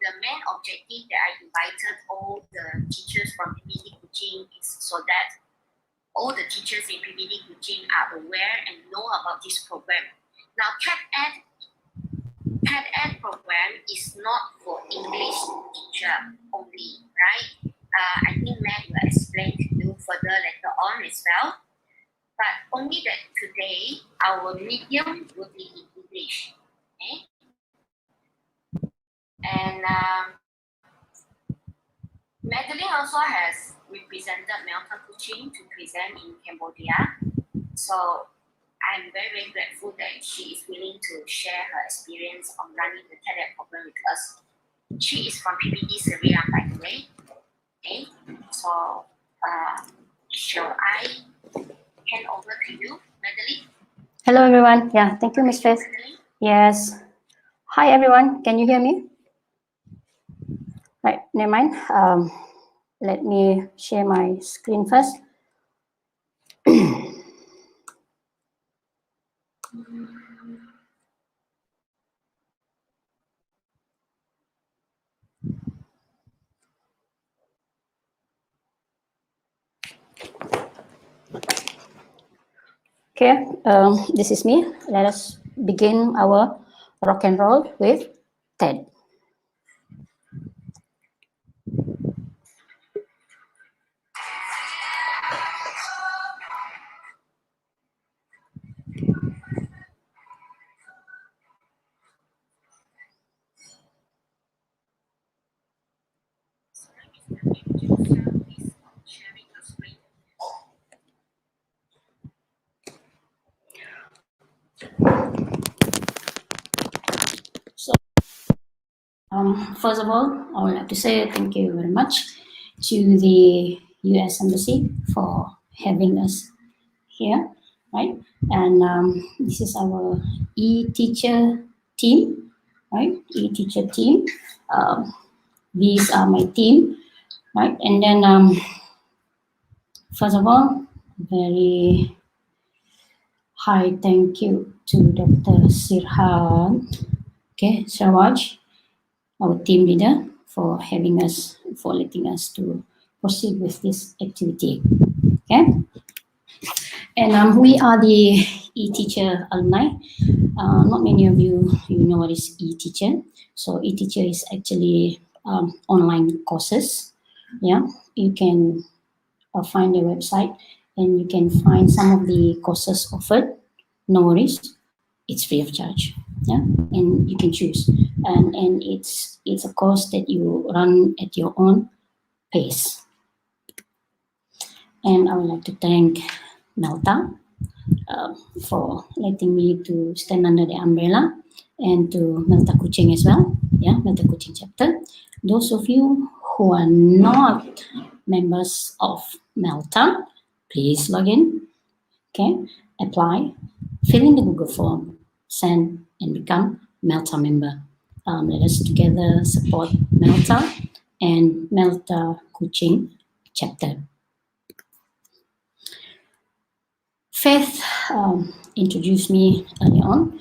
the main objective that I invited all the teachers from PPT Kuching is so that all the teachers in PPT Kuching are aware and know about this program. Now, TED program is not for English teacher only, right? I think Matt will explain to you further later on as well. But only that today, our medium will be in English. Okay? And Magdaline also has represented Melta Kuching to present in Cambodia. So I'm very, very grateful that she is willing to share her experience on running the TED program with us. She is from PPT Seria, by the way. Okay, so shall I hand over to you, Magdaline? Hello, everyone. Yeah, thank you, Mistress. Yes. Hi, everyone. Can you hear me? Right, never mind. Let me share my screen first. Okay, this is me. Let us begin our rock and roll with TED. So, first of all, I would like to say thank you very much to the U.S. Embassy for having us here, right? And this is our e-teacher team, right? E-teacher team. These are my team, right? And then, first of all, very high thank you to Dr. Sirhan, okay, Sarwaj, our team leader, for having us, for letting us to proceed with this activity, okay? And we are the e-teacher alumni. Not many of you know what is e-teacher. So e-teacher is actually online courses. Yeah, you can find their website and you can find some of the courses offered. No worries, it's free of charge. Yeah, and you can choose, and it's a course that you run at your own pace. And I would like to thank Melta for letting me to stand under the umbrella, and to Melta Kuching as well. Yeah, Melta Kuching chapter. Those of you who are not members of Melta, please log in. Okay, apply, fill in the Google form, send, and become Melta member. Let us together support Melta and Melta Kuching chapter. Faith introduced me early on.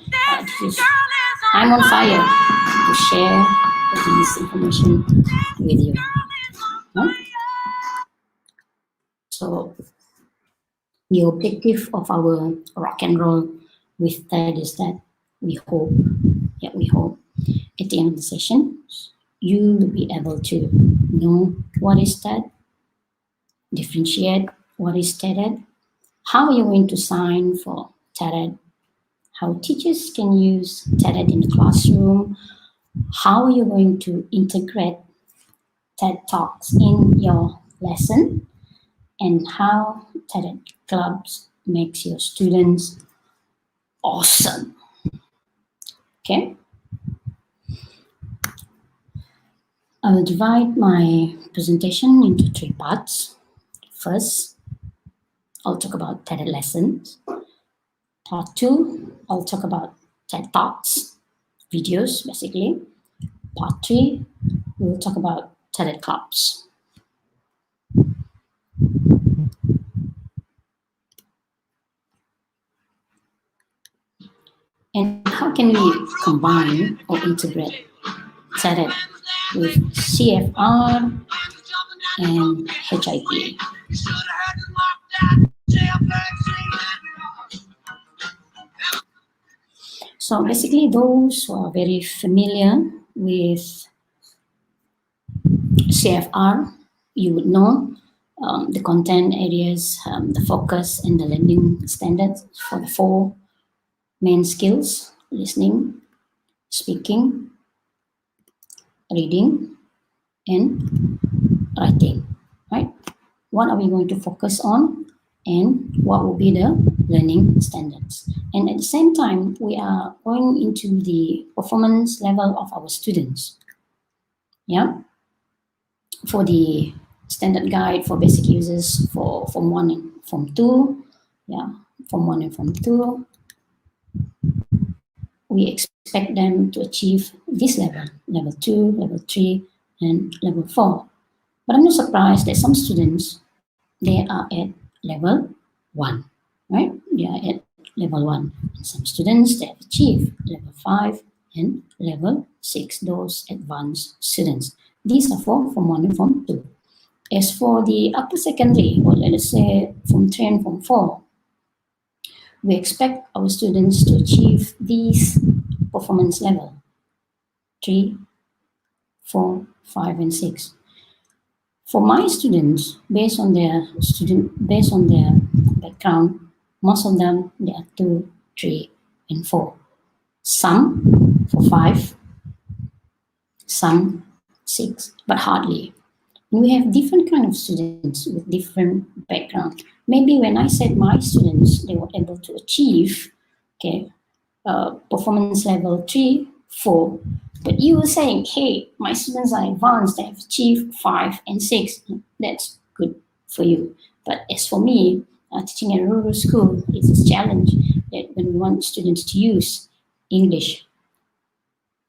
I'm on fire to share this information with you. No? So the objective of our rock and roll with TED is that we hope at the end of the session, you will be able to know what is TED, differentiate what is TED, how you're going to sign for TED, how teachers can use TED in the classroom, how you're going to integrate TED Talks in your lesson, and how TED Clubs makes your students awesome. Okay? I will divide my presentation into 3 parts. First, I'll talk about TED lessons. Part 2, I'll talk about TED Talks, videos basically. Part 3, we'll talk about TED Clubs. And how can we combine or integrate TED with CFR and HIP. So basically, those who are very familiar with CFR, you would know the content areas, the focus, and the learning standards for the four main skills: listening, speaking, reading, and writing. Right? What are we going to focus on, and what will be the learning standards? And at the same time, we are going into the performance level of our students. Yeah, for the standard guide for basic users for Form 1 and Form 2. Yeah, Form 1 and Form 2. We expect them to achieve this level, level 2, level 3, and level 4. But I'm not surprised that some students, they are at level 1, right? They are at level 1. And some students, they have achieved level 5 and level 6, those advanced students. These are for Form 1 and Form 2. As for the upper secondary, or let us say Form 3 and Form 4, we expect our students to achieve these performance level 3, 4, 5, and 6. For my students, based on their background, most of them they are 2, 3, and 4. Some for 5, some 6, but hardly. And we have different kind of students with different background. Maybe when I said my students, they were able to achieve, okay, performance level 3, 4. But you were saying, hey, my students are advanced, they have achieved 5 and 6. That's good for you. But as for me, teaching at a rural school is a challenge that when we want students to use English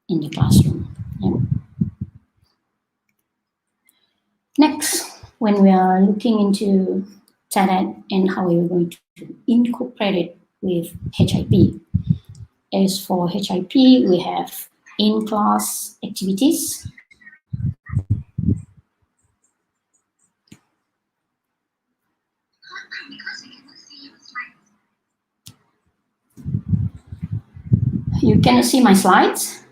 in the classroom. Yeah. Next, when we are looking into TADAT and how we are going to incorporate it with HIP. As for HIP, we have in-class activities. You cannot see my slides?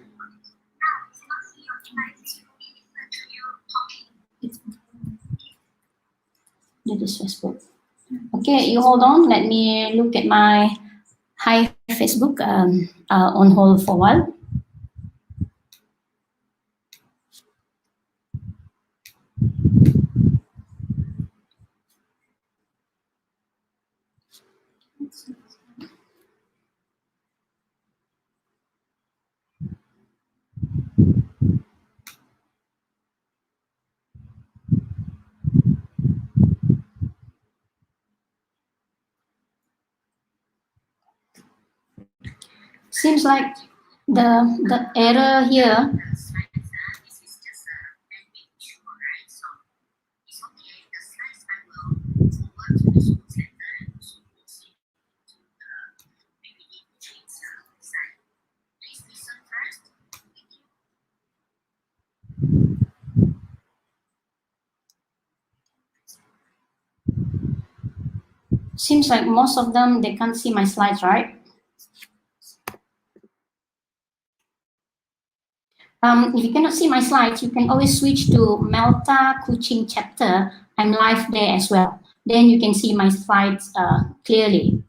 It is Facebook. Okay, you hold on. Let me look at my hi Facebook on hold for a while. Seems like the error here. Seems like most of them, they can't see my slides, right? If you cannot see my slides, you can always switch to Melta Kuching chapter. I'm live there as well. Then you can see my slides clearly,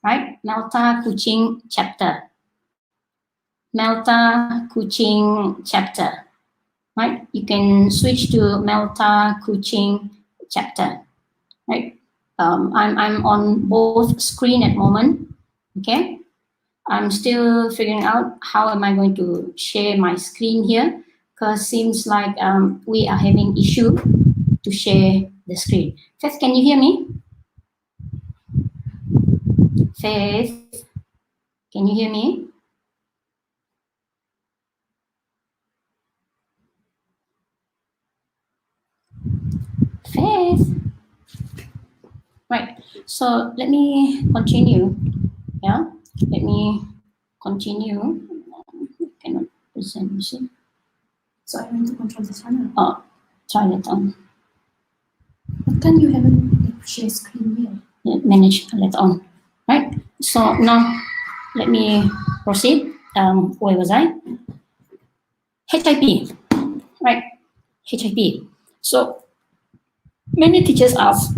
right? Melta Kuching chapter. Melta Kuching chapter, right? You can switch to Melta Kuching chapter, right? I'm on both screen at the moment, okay? I'm still figuring out how am I going to share my screen here, because seems like we are having issue to share the screen. Faith, can you hear me? Faith, can you hear me? Faith. Right, so let me continue. Yeah, let me continue. Cannot present, you see. So I want to control the channel. Try that on. But can you haven't share screen here? Yeah, manage later on. Right. So now let me proceed. Where was I? HIP. Right. HIP. So many teachers ask,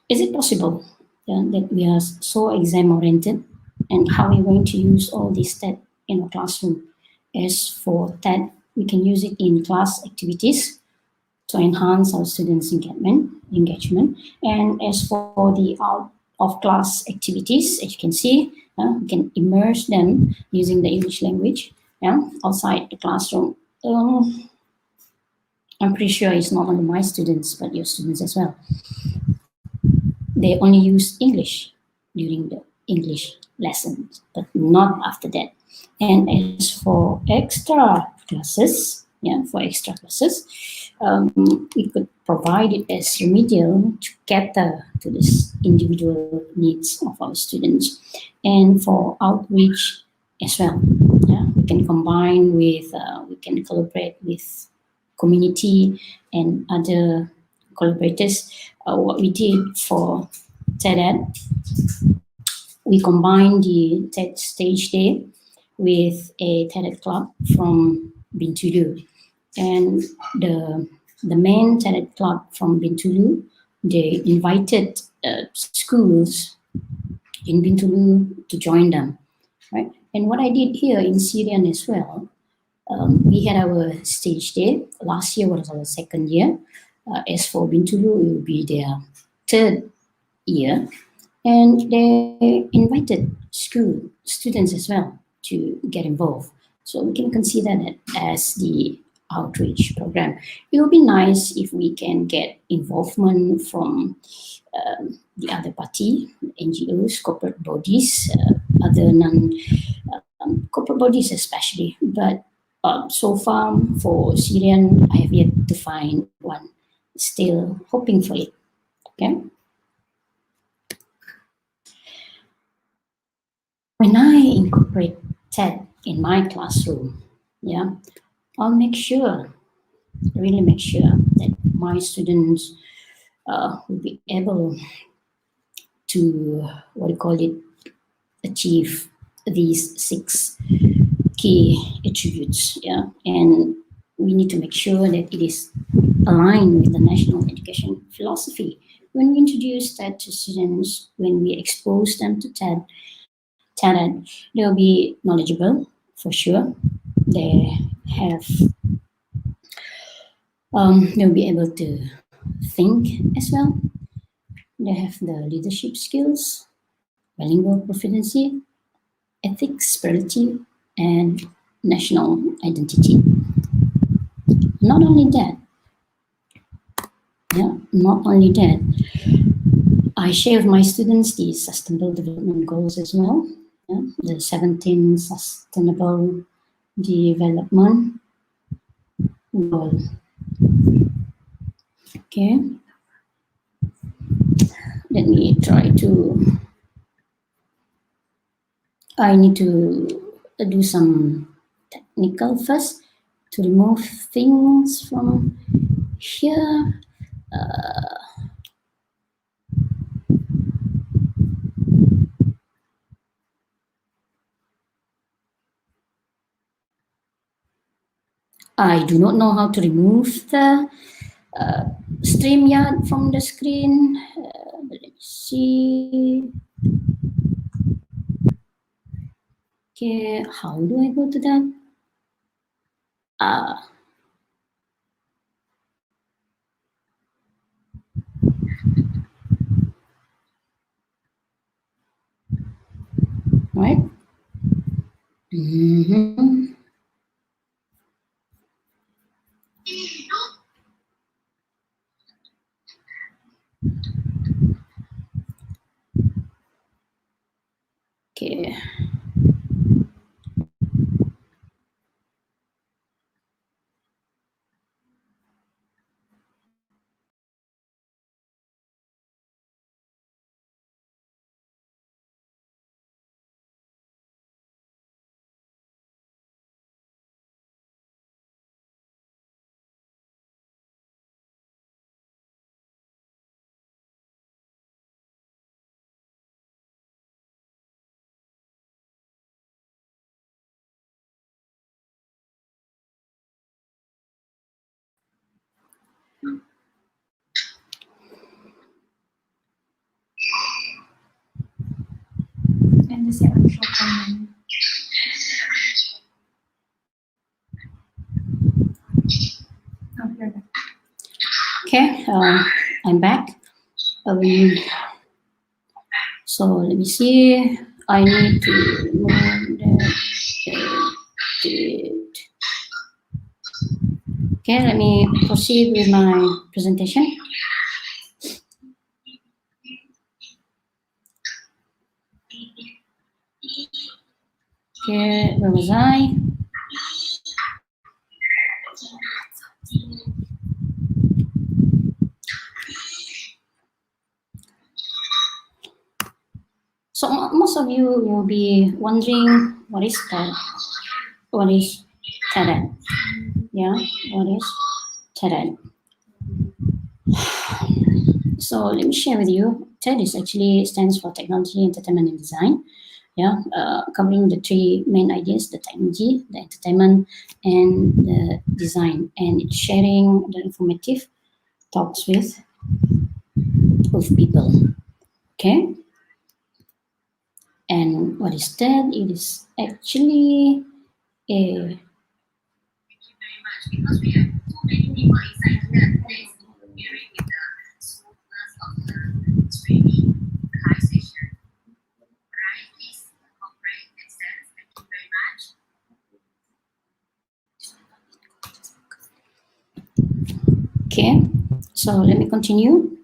is it possible that we are so exam oriented, and how are we going to use all this TED in a classroom? As for TED, we can use it in class activities to enhance our students' engagement. And as for the out of class activities, as you can see, we can immerse them using the English language, outside the classroom. I'm pretty sure it's not only my students, but your students as well. They only use English during the English lessons, but not after that. And as for extra classes, for extra classes, we could provide it as remedial to cater to this individual needs of our students, and for outreach as well. We can combine with, we can collaborate with community and other collaborators. What we did for TED, we combined the TED Stage Day with a TED Club from Bintulu. And the main TED Club from Bintulu, they invited schools in Bintulu to join them, right? And what I did here in Syrian as well, we had our stage day. Last year was our second year. As for Bintulu, it will be their third year. And they invited school students as well to get involved. So we can consider that as the outreach program. It would be nice if we can get involvement from the other party, NGOs, corporate bodies, other non corporate bodies especially. But so far for Syrian, I have yet to find one. Still hoping for it. Okay. When I incorporate TED in my classroom, I'll make sure, really make sure that my students will be able to, what do you call it, achieve these 6 key attributes. And we need to make sure that it is aligned with the national education philosophy. When we introduce TED to students, when we expose them to TED, they'll be knowledgeable for sure. They have, they'll be able to think as well. They have the leadership skills, bilingual proficiency, ethics, spirituality, and national identity. Not only that, not only that, I share with my students the sustainable development goals as well. The 17 sustainable development goal. Okay. Let me try to, I need to do some technical first to remove things from here. I do not know how to remove the StreamYard from the screen. Let me see. Okay, how do I go to that? Right? Mm-hmm. Okay. And the second short comment. Oh, you're back. Okay, I'm back. So let me see. I need to move the Okay, let me proceed with my presentation. Okay, where was I? So most of you will be wondering what is TED? What is TED? Yeah, what is TED? So let me share with you. TED is actually stands for Technology, Entertainment, and Design. Yeah, covering the three main ideas: the technology, the entertainment, and the design, and it's sharing the informative talks with people. Okay. And what is that? It is actually a Thank you very much. Because we have too many people inside here today, so hearing with the smoothness of the streaming live session. Right, please cooperate and sense. Thank you very much. okay. So let me continue.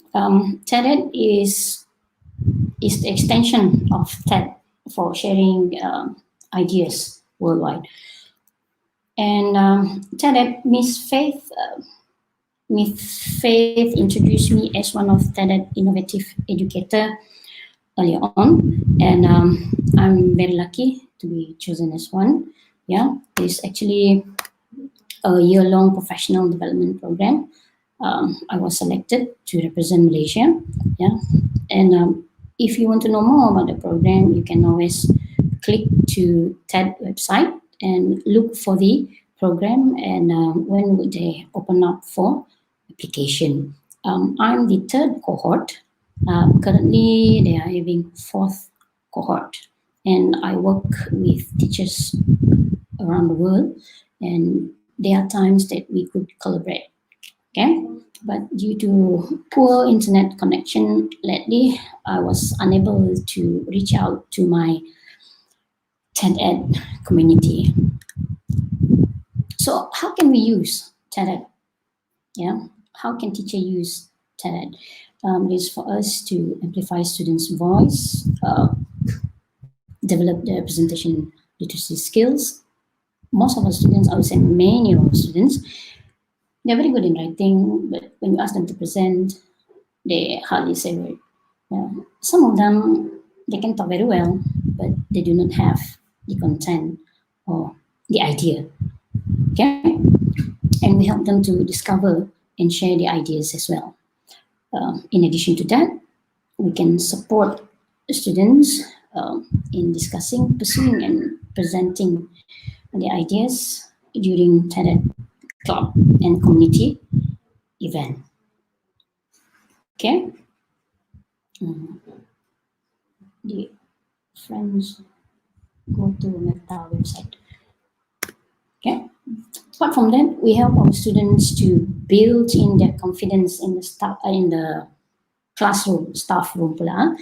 TED is the extension of TED for sharing ideas worldwide. And TED Miss Faith introduced me as one of TED innovative educator earlier on, and I'm very lucky to be chosen as one. Yeah, it's actually a year-long professional development program. I was selected to represent Malaysia. Yeah, and if you want to know more about the program, you can always click to TED website and look for the program and when would they open up for application. I'm the third cohort. Currently, they are having fourth cohort, and I work with teachers around the world, and there are times that we could collaborate. Okay, but due to poor internet connection lately, I was unable to reach out to my TED community. So how can we use TED? Yeah, how can teacher use TED? Is for us to amplify students' voice, develop their presentation literacy skills. Most of our students, I would say many of our students, they're very good in writing, but when you ask them to present, they hardly say a word. Yeah. Some of them, they can talk very well, but they do not have the content or the idea. Okay? And we help them to discover and share the ideas as well. In addition to that, we can support students in discussing, pursuing, and presenting the ideas during TED club and community event. Okay? The friends go to Meta website. Okay? Apart from that, we help our students to build in their confidence in the classroom, staff room pula.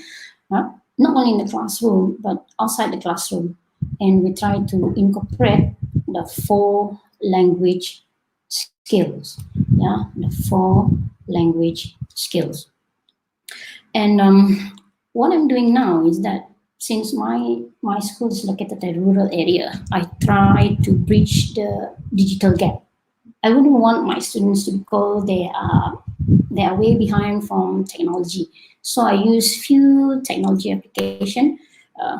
Not only in the classroom, but outside the classroom. And we try to incorporate the 4 language skills. Yeah, the 4 language skills. And what I'm doing now is that since my school is located in a rural area, I try to bridge the digital gap. I wouldn't want my students to be called they are way behind from technology. So I use few technology application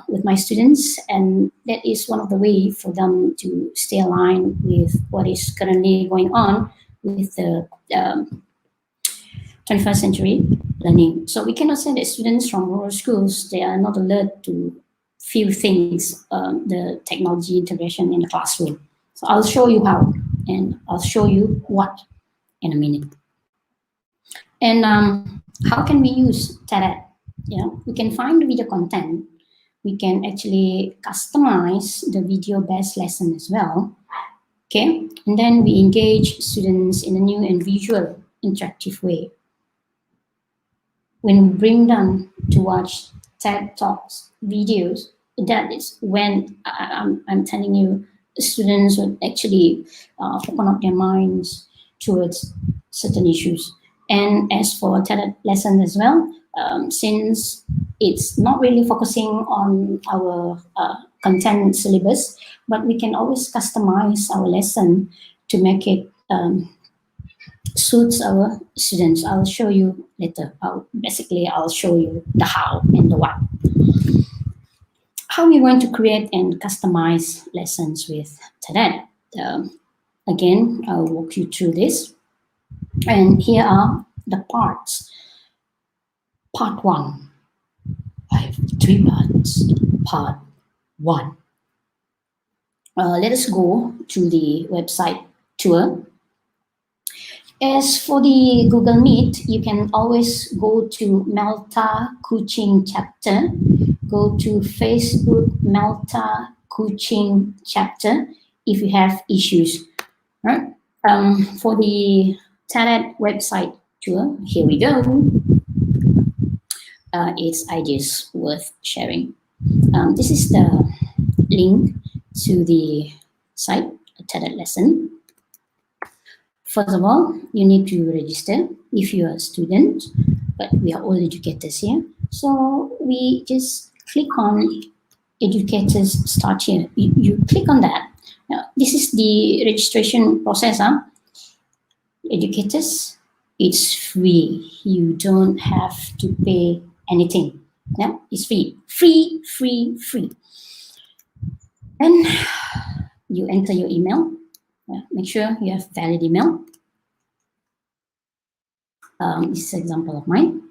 with my students, and that is one of the way for them to stay aligned with what is currently going on with the 21st century learning. So we cannot say that students from rural schools, they are not alert to few things, the technology integration in the classroom. So I'll show you how, and I'll show you what in a minute. And how can we use TED? We can find the video content. We can actually customize the video-based lesson as well. Okay, and then we engage students in a new and visual interactive way. When we bring them to watch TED Talks videos, that is when I'm telling you, students would actually open up their minds towards certain issues. And as for TED lesson as well, since it's not really focusing on our content syllabus, but we can always customize our lesson to make it suits our students. I'll show you later. I'll show you the how and the what. How we're going to create and customize lessons with TED. Again, I'll walk you through this. And here are the parts. Part 1. I have 3 parts. Part 1. Let us go to the website tour. As for the Google Meet, you can always go to Malta Kuching chapter. Go to Facebook Malta Kuching chapter if you have issues. Right? For the TED website tour, here we go. It's ideas worth sharing. This is the link to the site, a TED lesson. First of all, you need to register if you are a student, but we are all educators here. So we just click on educators start here. You click on that. Now, this is the registration process. Educators, it's free. You don't have to pay anything. No, it's free. Free. Then you enter your email. Make sure you have valid email. This is an example of mine.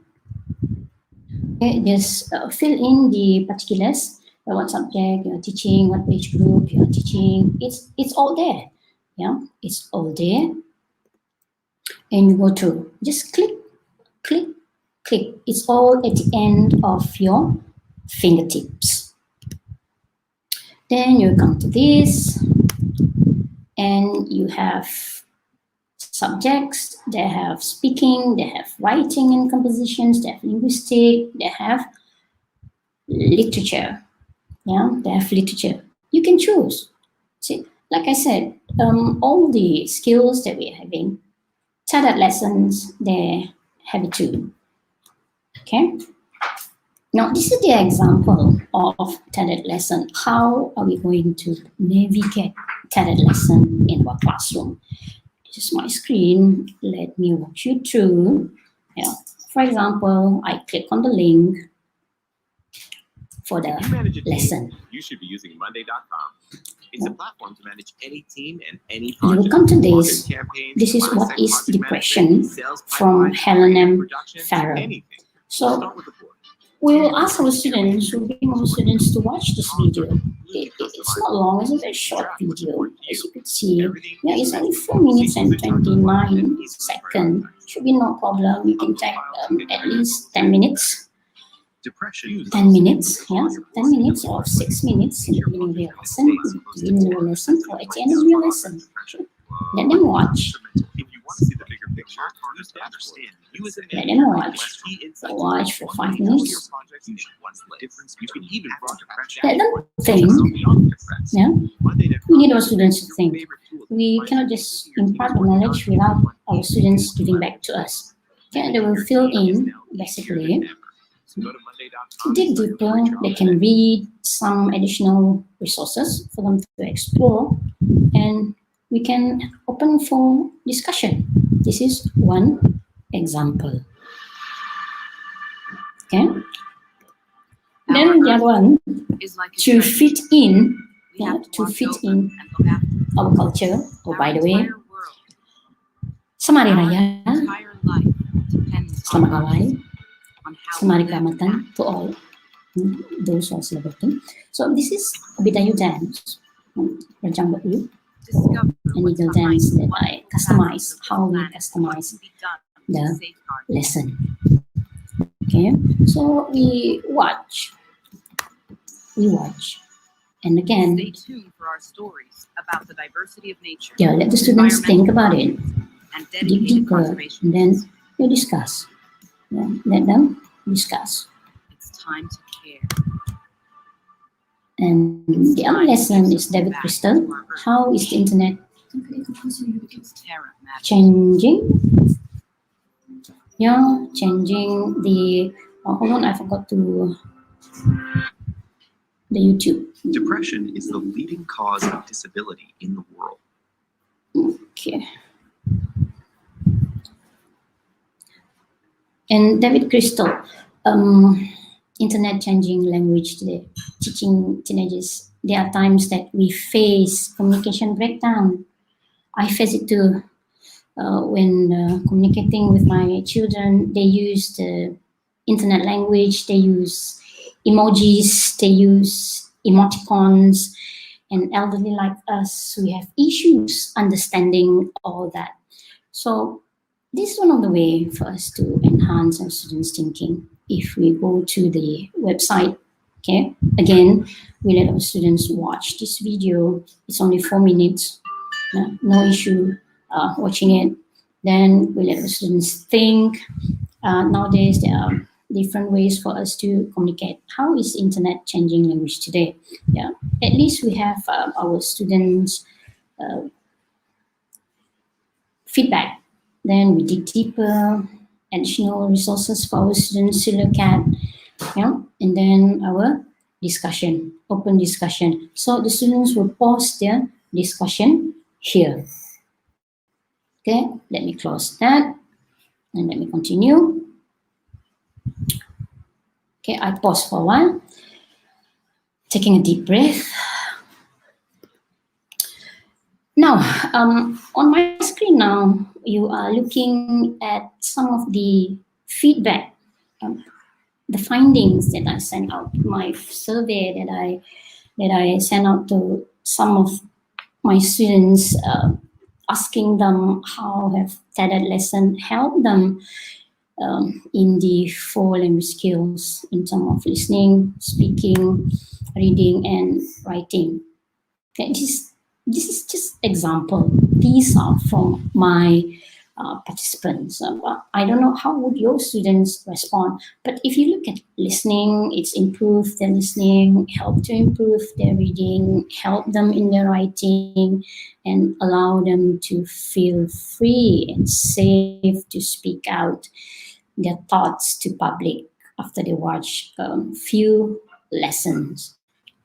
Okay, just fill in the particulars. What subject you're teaching, what age group you're teaching. It's all there. Yeah, it's all there. And you go through. Just click. It's all at the end of your fingertips. Then you come to this. And you have subjects, they have speaking, they have writing and compositions, they have linguistic, they have literature. Yeah, they have literature. You can choose. See, like I said, all the skills that we're having, TED lessons, they have it too. Okay. Now, this is the example of TED lesson. How are we going to navigate TED lesson in our classroom? This is my screen. Let me walk you through. Yeah. For example, I click on the link for the lesson. You should be using Monday.com. It's a platform to manage any team and any You project. will come to this. This is what is depression from Helen M. Farrell. So we will ask our students, we'll bring our students to watch this video. It's not long, it's a very short video. As you can see, yeah, it's only 4 minutes and 29 seconds. Should be no problem. You can take at least 10 minutes. 10 minutes, yeah, 10 minutes or 6 minutes in the beginning of your lesson, beginning of your lesson, or at the end of your lesson. Let them watch. Let them watch for 5 minutes. Let them think. Yeah, we need our students to think. We cannot just impart the knowledge without our students giving back to us. Okay, they will fill in basically. Dig deeper, they can read some additional resources for them to explore, and we can open for discussion. This is one example. Okay. Then the other one, to fit in our culture. Oh, by the way, Selamat Hari Raya, Selamat Awal, Selamat Keselamatan to all those who are celebrating. So this is a Bidayu dance, Rajang Ba'u, an eagle dance that I customize, how we customize the Safeguard. lesson. Okay, so we watch, and again, Stay tuned for our stories about the diversity of nature. yeah, let the students think about it, And dig dedicated deeper, conservation. and then we discuss. Yeah, let them discuss. It's time to care. And the other lesson is David Crystal. How is the internet It's Terra Magic. changing? Yeah, changing the. Oh, hold on, I forgot to. The YouTube. Depression is the leading cause of disability in the world. Okay. And David Crystal, internet changing language today, teaching teenagers. There are times that we face communication breakdown. I face it too. When communicating with my children, they use the internet language, they use emojis, they use emoticons, and elderly like us, we have issues understanding all that. So this is one of the way for us to enhance our students' thinking. If we go to the website, okay, again, we let our students watch this video. It's only 4 minutes, no issue watching it. Then we let the students think. Nowadays, there are different ways for us to communicate. How is internet changing language today? Yeah, at least we have our students' feedback. Then we dig deeper, additional resources for our students to look at. Yeah, and then our discussion, open discussion. So the students will pause their discussion here. Okay, let me close that and let me continue. Okay, I pause for a while, taking a deep breath. Now, on my screen now, you are looking at some of the feedback, the findings that I sent out, my survey that I sent out to some of my students, asking them how have that lesson helped them in the 4 language skills in terms of listening, speaking, reading, and writing. Okay, this is just example. These are from my participants. I don't know how would your students respond, but if you look at listening, it's improved their listening, help to improve their reading, help them in their writing, and allow them to feel free and safe to speak out their thoughts to public after they watch few lessons.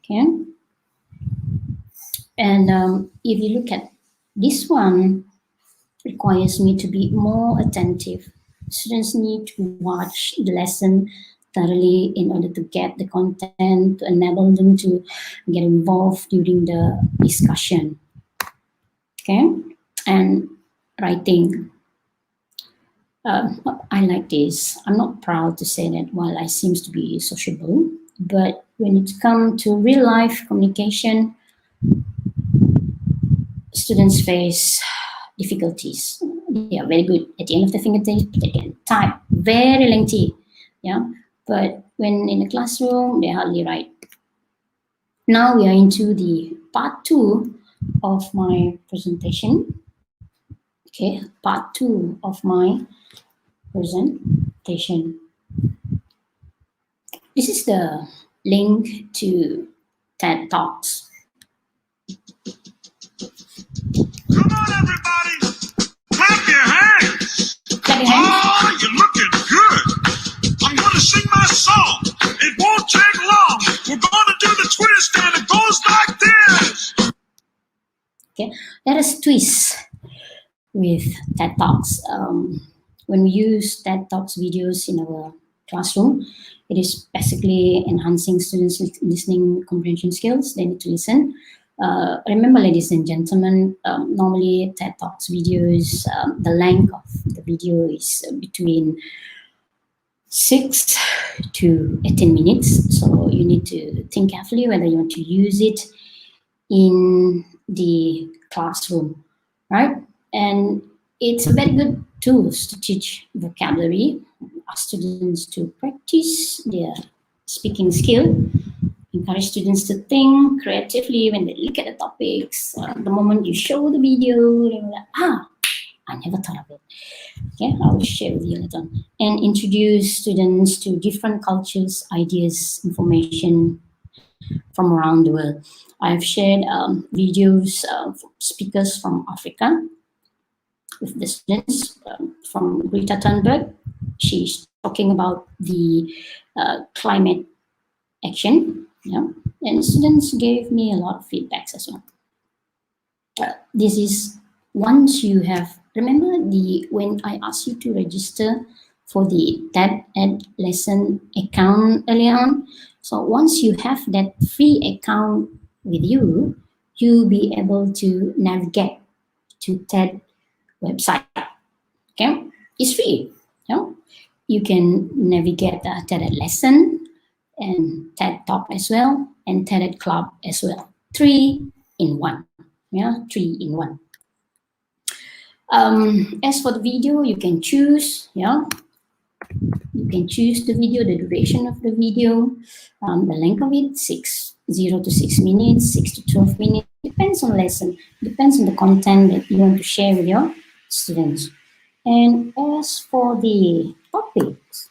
Okay, and if you look at this one, requires me to be more attentive. Students need to watch the lesson thoroughly in order to get the content, to enable them to get involved during the discussion. Okay, and writing. I like this. I'm not proud to say that while I seems to be sociable, but when it comes to real life communication, students face difficulties. They are very good at the end of the fingertips, they can type very lengthy, yeah. But when in the classroom, they hardly write. Now we are into the part 2 of my presentation. Okay, part 2 of my presentation. This is the link to TED Talks. Come on, everybody. Clap your hands. Clap your hands. Oh, you're looking good. I'm going to sing my song. It won't take long. We're going to do the twist, and it goes like this. Okay, let us twist with TED Talks. When we use TED Talks videos in our classroom, it is basically enhancing students' listening comprehension skills. They need to listen. Remember, ladies and gentlemen, normally TED Talks videos, the length of the video is between 6 to 18 minutes. So you need to think carefully whether you want to use it in the classroom, right? And it's a very good tools to teach vocabulary, ask students to practice their speaking skill, encourage students to think creatively when they look at the topics. The moment you show the video, they're like, I never thought of it. Okay, I will share with you later on. And introduce students to different cultures, ideas, information from around the world. I've shared videos of speakers from Africa with the students from Greta Thunberg. She's talking about the climate action, and students gave me a lot of feedbacks as well. This is once you have, remember when I asked you to register for the TED Ed lesson account earlier on. So once you have that free account with you, you'll be able to navigate to TED website. Okay, it's free. You can navigate the TED Ed lesson and TED Talk as well, and TED Ed Club as well. 3 in 1. 3 in 1. As for the video, you can choose. You can choose the video, the duration of the video, the length of it, 0 to 6 minutes, 6 to 12 minutes. Depends on lesson. Depends on the content that you want to share with your students. And as for the topics,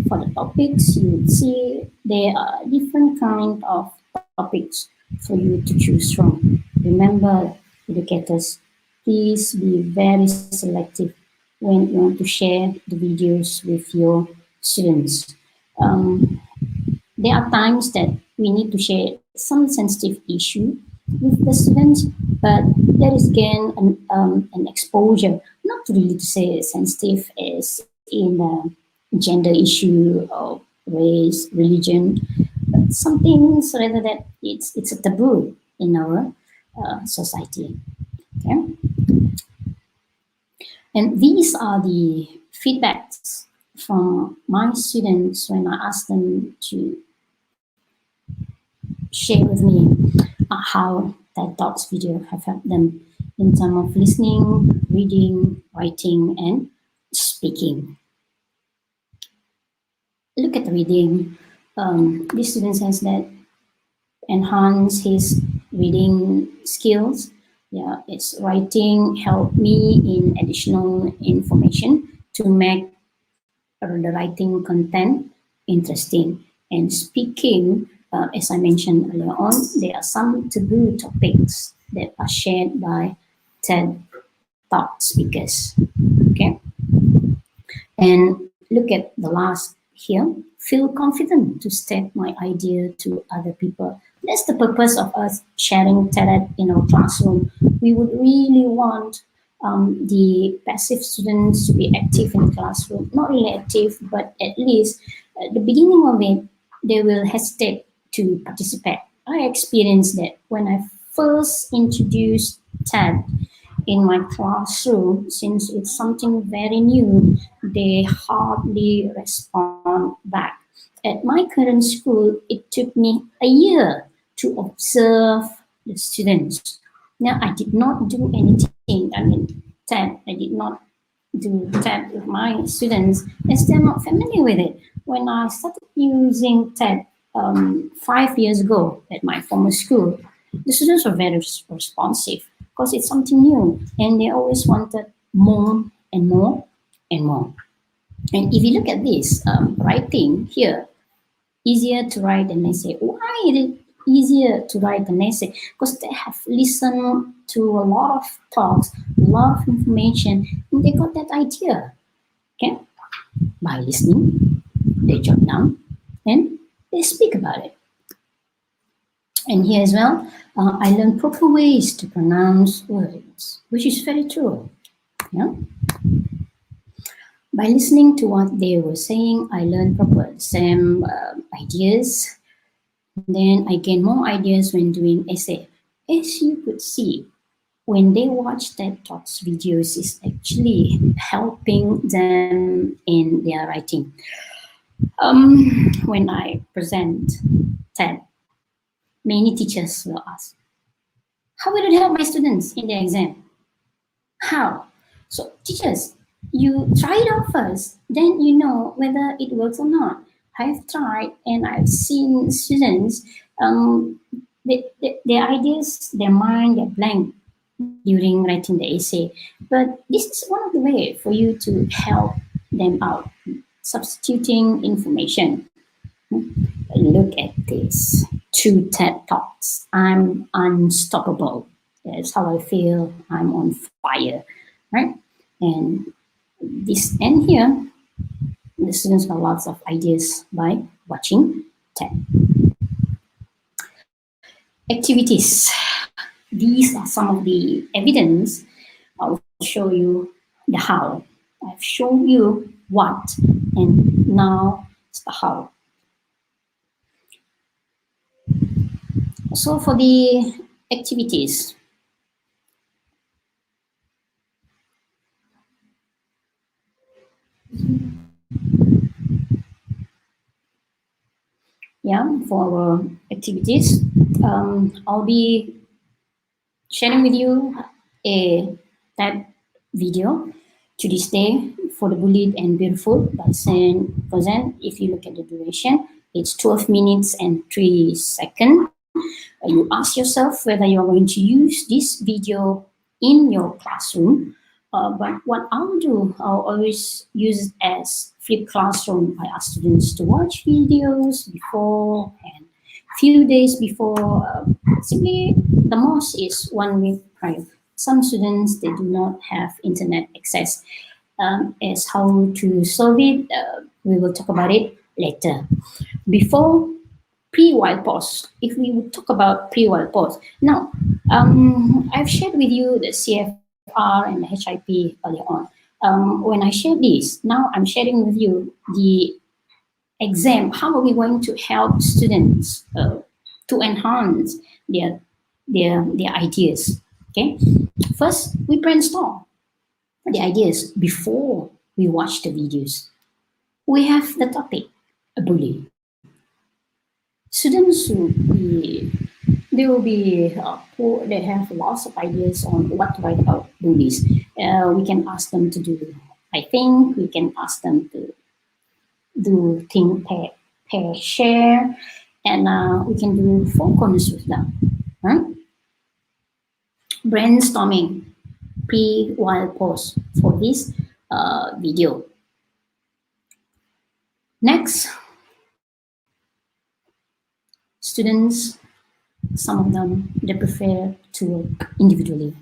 for the topics, you will see there are different kind of topics for you to choose from. Remember, educators, please be very selective when you want to share the videos with your students. There are times that we need to share some sensitive issue with the students, but there is again an exposure, not really to say sensitive as in gender issue or race, religion, but some things rather that it's a taboo in our society. Okay, and these are the feedbacks from my students when I asked them to share with me how TED Talks video have helped them in terms of listening, reading, writing, and speaking. Look at the reading. This student says that enhance his reading skills. It's writing helped me in additional information to make the writing content interesting. And speaking, as I mentioned earlier on, there are some taboo topics that are shared by TED Talk speakers. Okay, and look at the last here. Feel confident to state my idea to other people. That's the purpose of us sharing TED in our classroom. We would really want the passive students to be active in the classroom. Not really active, but at least at the beginning of it, they will hesitate to participate. I experienced that when I first introduced TED in my classroom, since it's something very new, they hardly respond back. At my current school, it took me a year to observe the students. Now, I did not do anything. TED, I did not do TED with my students as they're not familiar with it. When I started using TED 5 years ago at my former school, the students were very responsive because it's something new and they always wanted more and more and more. And if you look at this writing here, easier to write an essay. Why is it easier to write an essay? Because they have listened to a lot of talks, a lot of information, and they got that idea. Okay, by listening, they jot down and they speak about it. And here as well, I learned proper ways to pronounce words, which is very true. Yeah. By listening to what they were saying, I learned proper same ideas. Then I gained more ideas when doing essay. As you could see, when they watch TED Talks videos, it's actually helping them in their writing. When I present TED, many teachers will ask, how will it help my students in their exam? How? So teachers, you try it out first, then you know whether it works or not. I've tried and I've seen students, their ideas, their mind, they're blank during writing the essay. But this is one of the ways for you to help them out, substituting information. Look at this. 2 TED Talks. I'm unstoppable. That's how I feel. I'm on fire, right? And this end here, the students got lots of ideas by watching TED. Activities. These are some of the evidence. I'll show you the how. I've shown you what, and now it's the how. So for the activities, for our activities, I'll be sharing with you a TED video to this day for the bullied and beautiful percent. If you look at the duration, it's 12 minutes and 3 seconds. You ask yourself whether you're going to use this video in your classroom. But what I'll do, I'll always use it as flipped classroom. I ask students to watch videos before and few days before. Simply, the most is 1 week prior. Some students, they do not have internet access. As how to solve it, we will talk about it later. Before, pre-while pause. If we would talk about pre-while pause. Now, I've shared with you the CFR and the HIP earlier on. When I share this, now I'm sharing with you the exam. How are we going to help students to enhance their ideas? Okay, first we brainstorm the ideas before we watch the videos. We have the topic, a bully. Students will be poor. They have lots of ideas on what to write about bullies. We can ask them to do, I think we can ask them to do think, pair, share, and we can do 4 corners with them. Right? Brainstorming, pre-while pause for this video. Next, students, some of them, they prefer to work individually.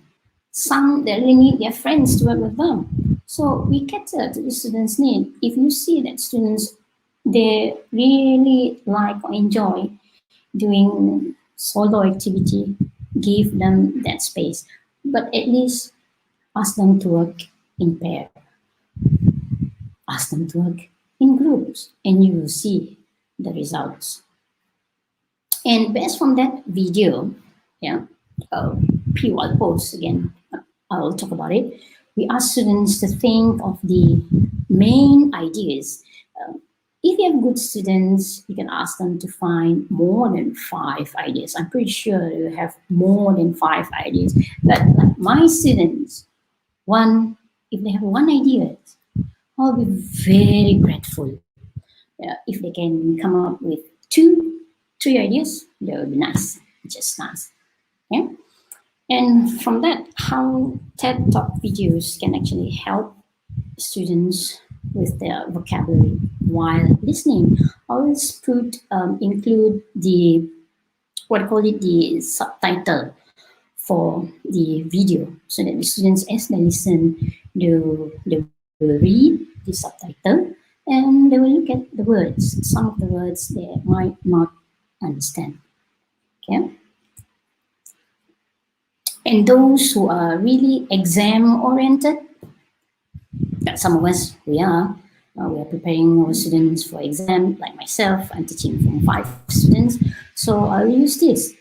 Some, they really need their friends to work with them. So we cater to the students' need. If you see that students, they really like or enjoy doing solo activity, give them that space. But at least ask them to work in pair. Ask them to work in groups, and you will see the results. And based from that video, pre-while pause again, I will talk about it. We ask students to think of the main ideas. If you have good students, you can ask them to find more than 5 ideas. I'm pretty sure you have more than 5 ideas. But like my students, if they have 1 idea, I'll be very grateful. If they can come up with 2, 3 ideas, that would be nice, just nice. Yeah. And from that, how TED Talk videos can actually help students with their vocabulary while listening. Always include the the subtitle for the video, so that the students, as they listen, they will read the subtitle and they will look at the words. Some of the words they might not understand. Okay. And those who are really exam oriented, some of us, we are preparing our students for exam. Like myself, I'm teaching from 5 students. So I'll use this.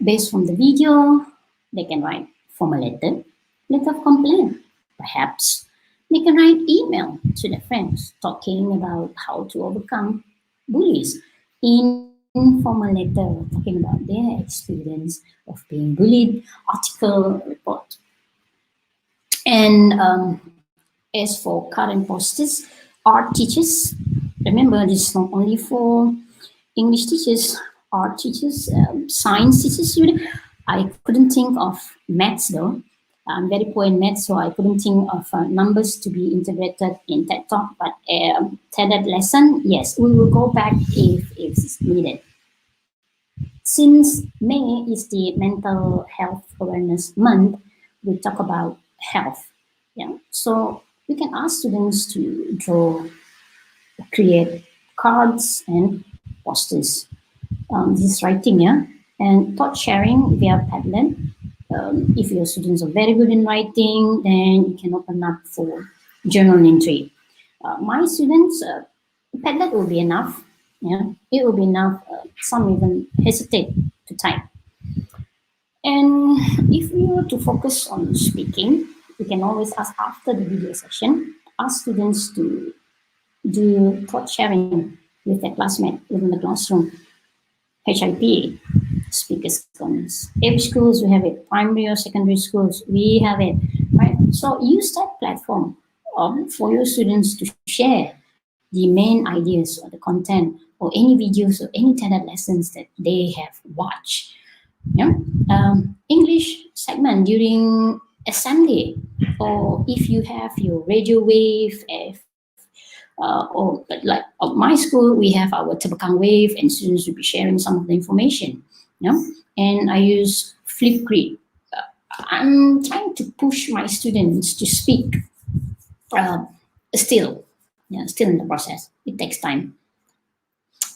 Based from the video, they can write formal letter of complaint. Perhaps they can write email to their friends talking about how to overcome bullies. Informal letter talking about their experience of being bullied, article, report. And as for current posters, art teachers, remember this is not only for English teachers, art teachers, science teachers. I couldn't think of maths though. I'm very poor in maths, so I couldn't think of numbers to be integrated in TED Talk. But TED lesson, yes, we will go back if it's needed. Since May is the Mental Health Awareness Month, we talk about health. Yeah, so we can ask students to draw, create cards and posters. This is writing, yeah, and thought sharing via Padlet. If your students are very good in writing, then you can open up for journal entry. My students, Padlet will be enough. Yeah, it will be enough. Some even hesitate to type. And if we were to focus on speaking, we can always ask after the video session, ask students to do thought sharing with their classmate within the classroom. HIP, speakers comments. Every schools we have it, primary or secondary schools, we have it, right? So use that platform for your students to share the main ideas or the content or any videos or any TED lessons that they have watched. Yeah, English segment during assembly, or if you have your radio wave, or but like at my school, we have our Tabakang wave, and students will be sharing some of the information. Yeah, and I use Flipgrid. I'm trying to push my students to speak. Still in the process. It takes time.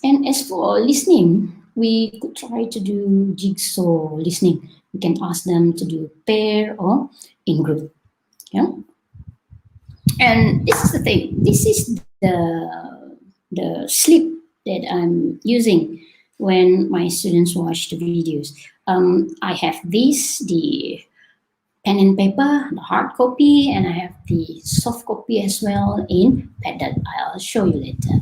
And as for listening, we could try to do jigsaw listening. We can ask them to do pair or in group. Yeah. And this is the thing. This is the slip that I'm using when my students watch the videos. I have the pen and paper, the hard copy, and I have the soft copy as well in Padlet. I'll show you later.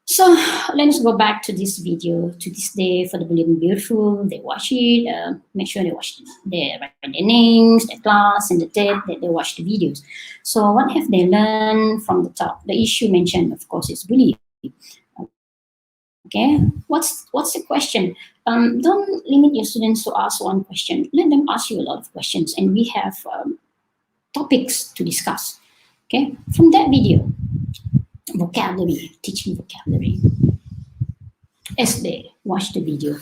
So let's go back to this video, to this day for the Brilliant and Beautiful. They watch it, make sure they watch they write their names, their class, and the date that they watch the videos. So what have they learned from the top? The issue mentioned, of course, is bullying. Okay, what's the question? Don't limit your students to ask one question. Let them ask you a lot of questions, and we have topics to discuss. Okay, from that video, vocabulary, teaching vocabulary. As they watch the video,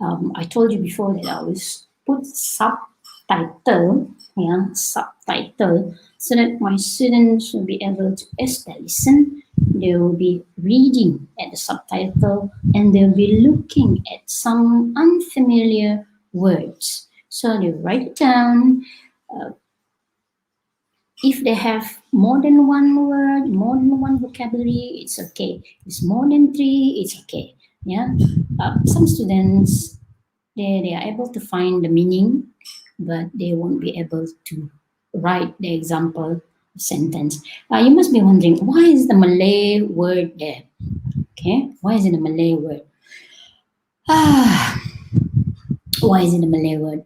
I told you before that I always put subtitle, so that my students will be able to, as they listen, they will be reading at the subtitle and they'll be looking at some unfamiliar words. So they write it down. If they have more than one word, more than one vocabulary, it's okay. If it's more than 3, it's okay. Yeah. Some students, they are able to find the meaning, but they won't be able to write the example sentence. You must be wondering, why is the Malay word there? Okay, why is it a Malay word? Why is it a Malay word?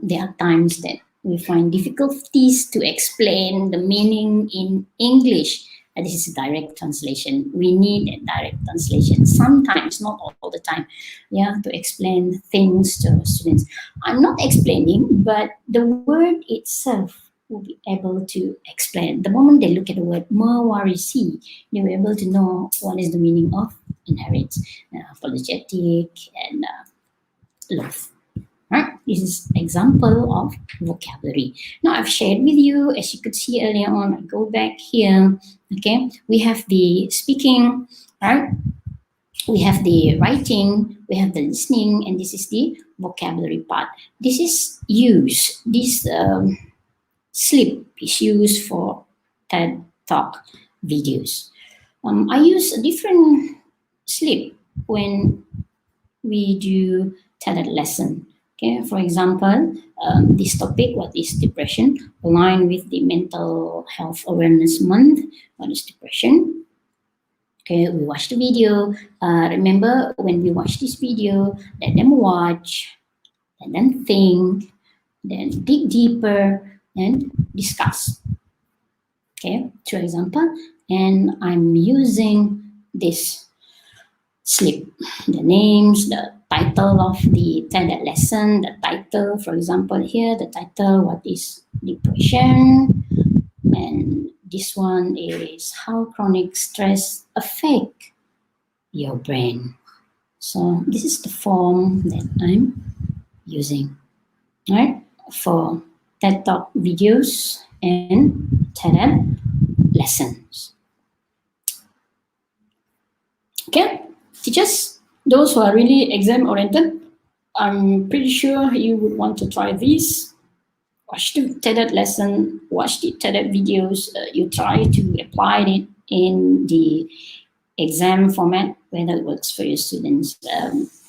There are times that we find difficulties to explain the meaning in English. This is a direct translation. We need a direct translation. Sometimes, not all the time, to explain things to our students. I'm not explaining, but the word itself will be able to explain. The moment they look at the word mewarisi, they'll be able to know what is the meaning of inherit, apologetic, and love. Right? This is example of vocabulary. Now I've shared with you, as you could see earlier on, I go back here, okay? We have the speaking, right? We have the writing, we have the listening, and this is the vocabulary part. This is used, this slip is used for TED Talk videos. I use a different slip when we do TED lesson. Okay, for example, this topic, what is depression, aligned with the Mental Health Awareness Month. What is depression? Okay, we watch the video. Remember, when we watch this video, let them watch, let them think, then dig deeper. and discuss. Okay, 2 example, and I'm using this slip, the names, the title of the TED lesson, the title, for example, here, the title, what is depression, and this one is how chronic stress affect your brain. So this is the form that I'm using, right, for TED Talk videos and TED lessons. Okay, teachers, those who are really exam oriented, I'm pretty sure you would want to try this. Watch the TED lesson, watch the TED videos. You try to apply it in the exam format, whether it works for your students.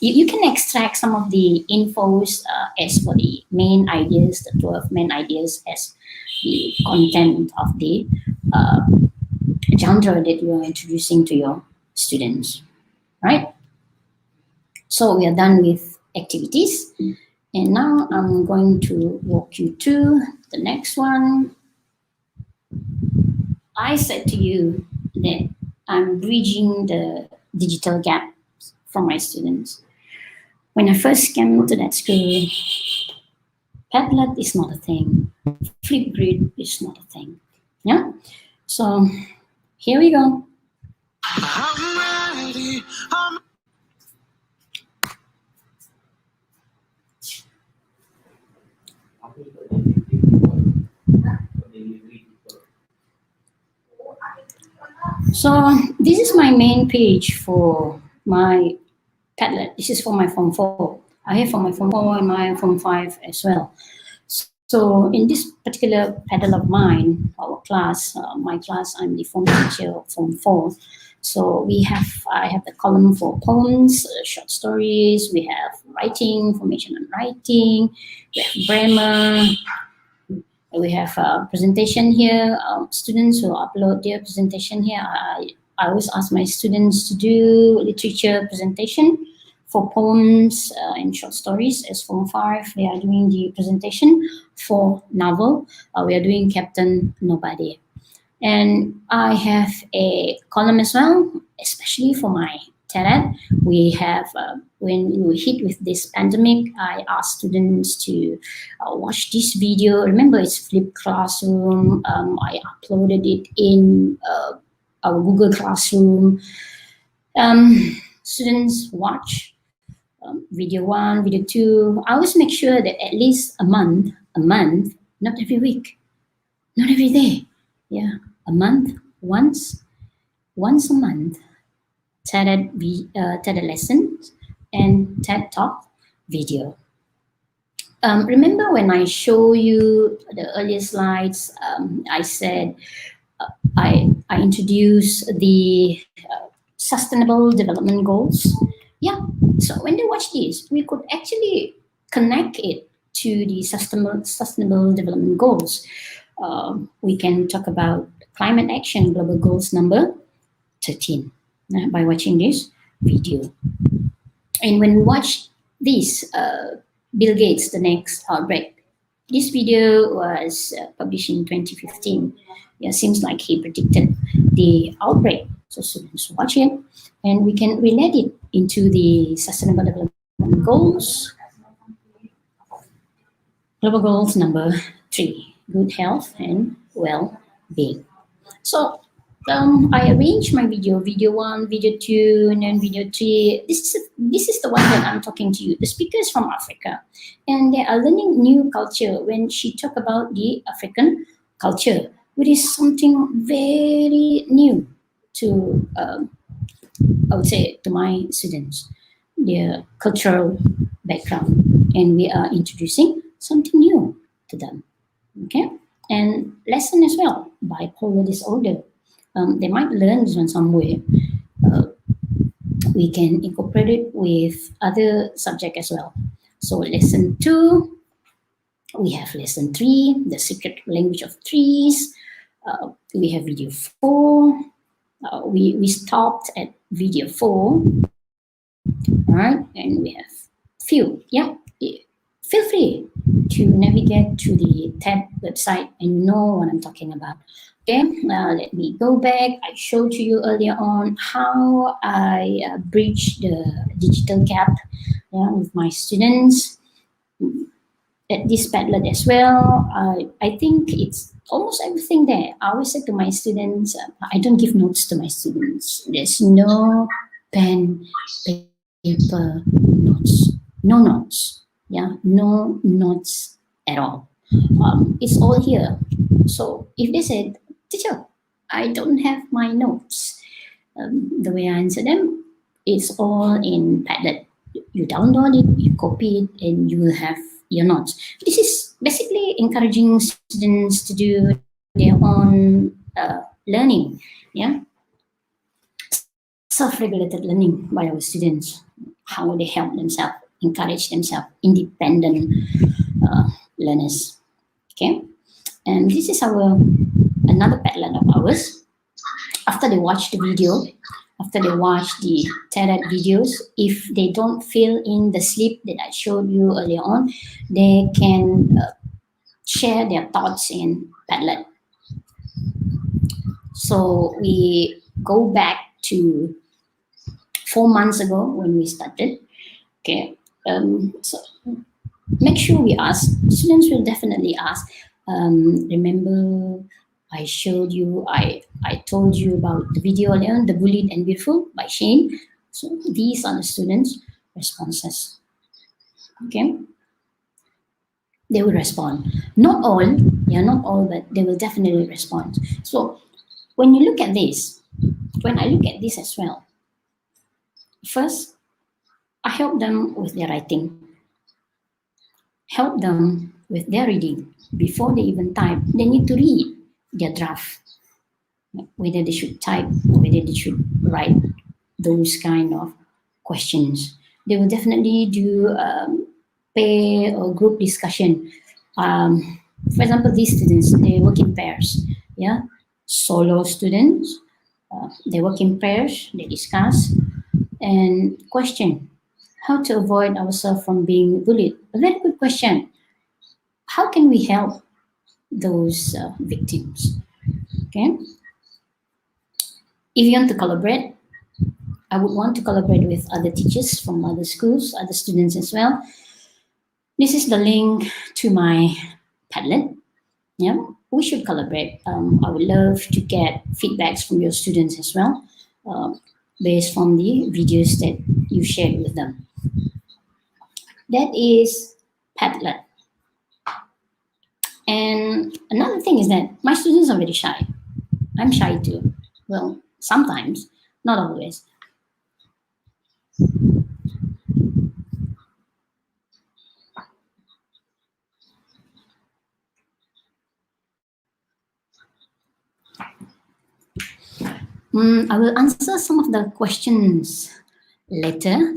You can extract some of the infos as for the main ideas, the 12 main ideas as the content of the genre that you are introducing to your students, right? So we are done with activities. And now I'm going to walk you to the next one. I said to you that I'm bridging the digital gap for my students. When I first came to that school, Padlet is not a thing. Flipgrid is not a thing. Yeah? So here we go. I'm ready. So this is my main page for my Padlet. This is for my Form 4. I have for my Form 4 and my Form 5 as well. So in this particular Padlet of mine, our class, my class, I'm the form teacher of Form 4. So I have the column for poems, short stories, we have writing, information on writing, we have grammar, we have a presentation here. Students will upload their presentation here. I always ask my students to do literature presentation for poems and short stories. As Form 5, they are doing the presentation for novel. We are doing Captain Nobody. And I have a column as well, especially for my TED. We have, when we hit with this pandemic, I asked students to watch this video. Remember, it's flipped classroom. I uploaded it in our Google Classroom. Students watch video 1, video 2. I always make sure that at least a month, not every week, not every day. Yeah, a month, once a month, TED lessons and TED Talk video. Remember when I show you the earlier slides, I said I introduced the Sustainable Development Goals. Yeah, so when they watch this, we could actually connect it to the Sustainable Development Goals. We can talk about climate action global goals number 13 by watching this video. And when we watch this, Bill Gates, the next outbreak, this video was published in 2015. Yeah, seems like he predicted the outbreak. So students watch it, and we can relate it into the Sustainable Development Goals. Global goals number 3, good health and well-being. So I arranged my video 1, video 2, and then video 3. This is the one that I'm talking to you. The speaker is from Africa, and they are learning new culture. When she talk about the African culture, which is something very new to, I would say, to my students, their cultural background, and we are introducing something new to them. Okay, and lesson as well, bipolar disorder. They might learn this one somewhere. We can incorporate it with other subject as well. So lesson 2, we have lesson 3, the secret language of trees. We have video 4. We stopped at video 4. All right, and we have few feel free to navigate to the TED website and know what I'm talking about. Okay, let me go back. I showed to you earlier on how I bridge the digital gap with my students at this Padlet as well. I think it's almost everything there. I always say to my students, I don't give notes to my students. There's no pen, paper, notes. No notes. Yeah, no notes at all. It's all here. So if they said, teacher, I don't have my notes, the way I answer them, it's all in Padlet. You download it, you copy it, and you will have your notes. This is basically encouraging students to do their own learning, yeah, self-regulated learning by our students. How they help themselves, encourage themselves, independent learners. Okay, and this is our another Padlet of ours. After they watch the video, after they watch the TED videos, if they don't fill in the slip that I showed you earlier on, they can share their thoughts in Padlet. So we go back to 4 months ago when we started. Okay, so make sure we ask. Students will definitely ask. Remember, I showed you, I told you about the video earlier, The Bullied and Beautiful by Shane. So these are the students' responses. Okay. They will respond. Not all, not all, but they will definitely respond. So when you look at this, when I look at this as well, first, I help them with their writing, help them with their reading. Before they even type, they need to read their draft, whether they should type or whether they should write those kind of questions. They will definitely do pair or group discussion. For example, these students, they work in pairs. Yeah, solo students, they work in pairs, they discuss and question how to avoid ourselves from being bullied. A very good question. How can we help those victims? Okay. If you want to collaborate, I would want to collaborate with other teachers from other schools, other students as well. This is the link to my Padlet. Yeah, we should collaborate. I would love to get feedbacks from your students as well, based on the videos that you shared with them. That is Padlet. And another thing is that my students are very shy. I'm shy too. Well, sometimes, not always. I will answer some of the questions later.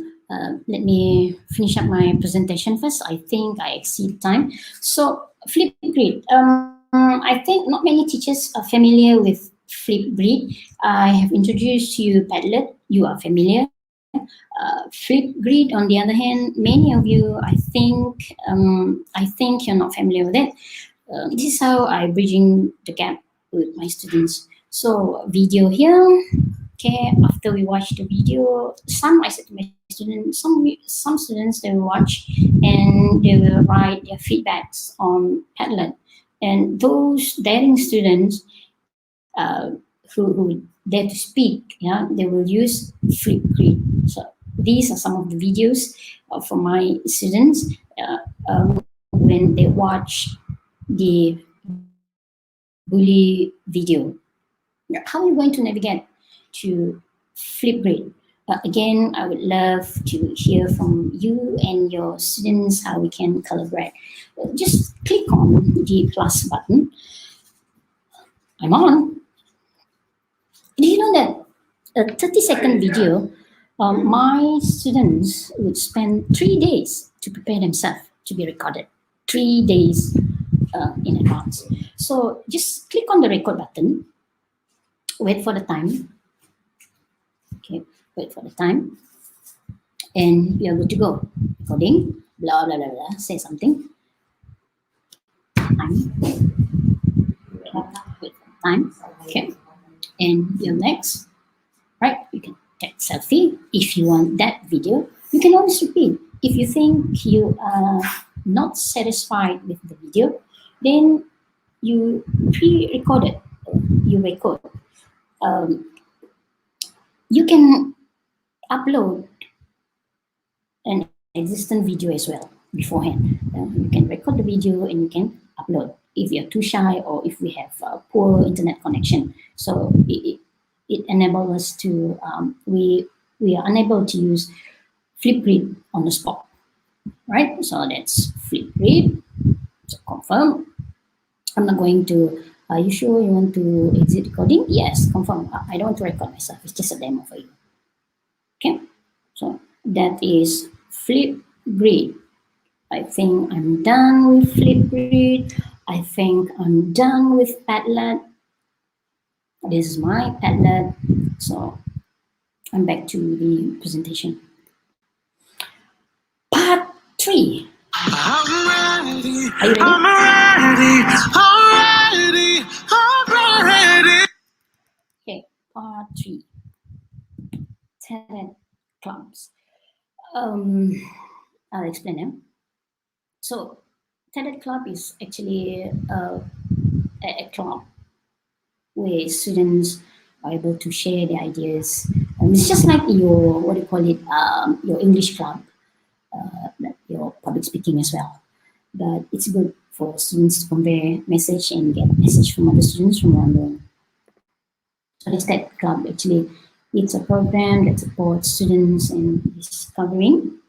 Let me finish up my presentation first. I think I exceed time. So Flipgrid. I think not many teachers are familiar with Flipgrid. I have introduced you Padlet. You are familiar. Flipgrid, on the other hand, many of you, I think you're not familiar with it. This is how I'm bridging the gap with my students. So video here. Okay, after we watch the video, I said to my students, some students, they will watch and they will write their feedbacks on Padlet. And those daring students who dare to speak, they will use Flipgrid. So these are some of the videos from my students when they watch the bully video. How are you going to navigate to Flipgrid? Again, I would love to hear from you and your students how we can collaborate. Just click on the plus button. I'm on. Do you know that a 30-second video, my students would spend 3 days to prepare themselves to be recorded. 3 days in advance. So just click on the record button. Wait for the time. Okay, wait for the time. And we are good to go. Recording. blah blah blah blah, say something. Time. Okay. And your next, right? You can take selfie. If you want that video, you can always repeat. If you think you are not satisfied with the video, then you pre-record it. You record. You can upload an existing video as well beforehand. You can record the video and you can upload if you're too shy or if we have poor internet connection. So it enables us to, we are unable to use Flipgrid on the spot, right? So that's Flipgrid. So confirm. I'm not going to, are you sure you want to exit recording? Yes, confirm. I don't want to record myself. It's just a demo for you. Okay, so that is Flipgrid. I think I'm done with Flipgrid. I think I'm done with Padlet. This is my Padlet. So I'm back to the presentation. Part 3. I'm ready. Are you ready? I'm ready. Okay, part 3. Talent clubs. I'll explain them. So, talent club is actually a club where students are able to share their ideas. It's just like your, what do you call it, your English club, your public speaking as well. But it's good for students to convey message and get message from other students from around the world. So this talent club actually, it's a program that supports students in discovering,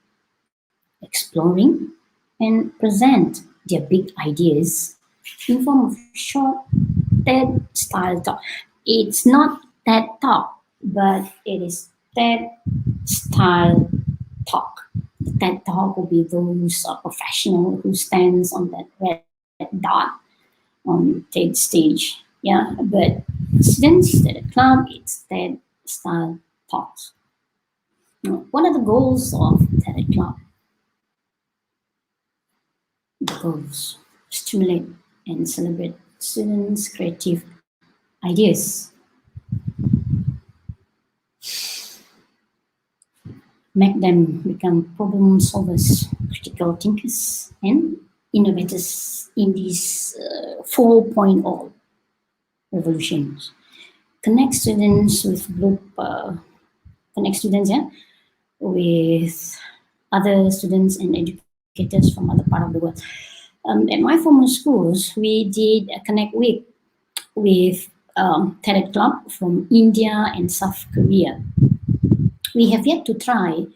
exploring, and present their big ideas in form of short TED style talk. It's not TED talk, but it is TED style talk. The TED talk will be those professional who stands on that red dot on TED stage. Yeah, but students at the club, it's TED style talks. Now, what are the goals of TED Club? The goals: stimulate and celebrate students' creative ideas, make them become problem solvers, critical thinkers, and innovators in these 4.0 revolutions. Connect students with with other students and educators from other part of the world. At my former schools, we did a Connect Week with TED Club from India and South Korea. We have yet to try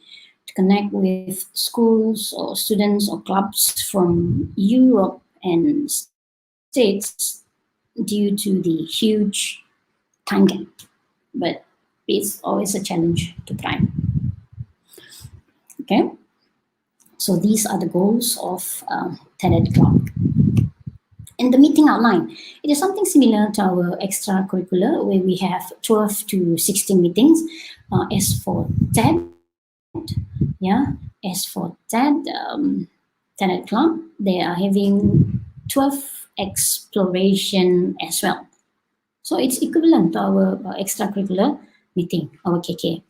to connect with schools or students or clubs from Europe and States due to the huge time gap, but it's always a challenge to try. Okay, so these are the goals of TED Club. And the meeting outline, it is something similar to our extracurricular where we have 12 to 16 meetings. As for TED, TED Club, they are having 12 exploration as well. So it's equivalent to our extracurricular meeting, our KK.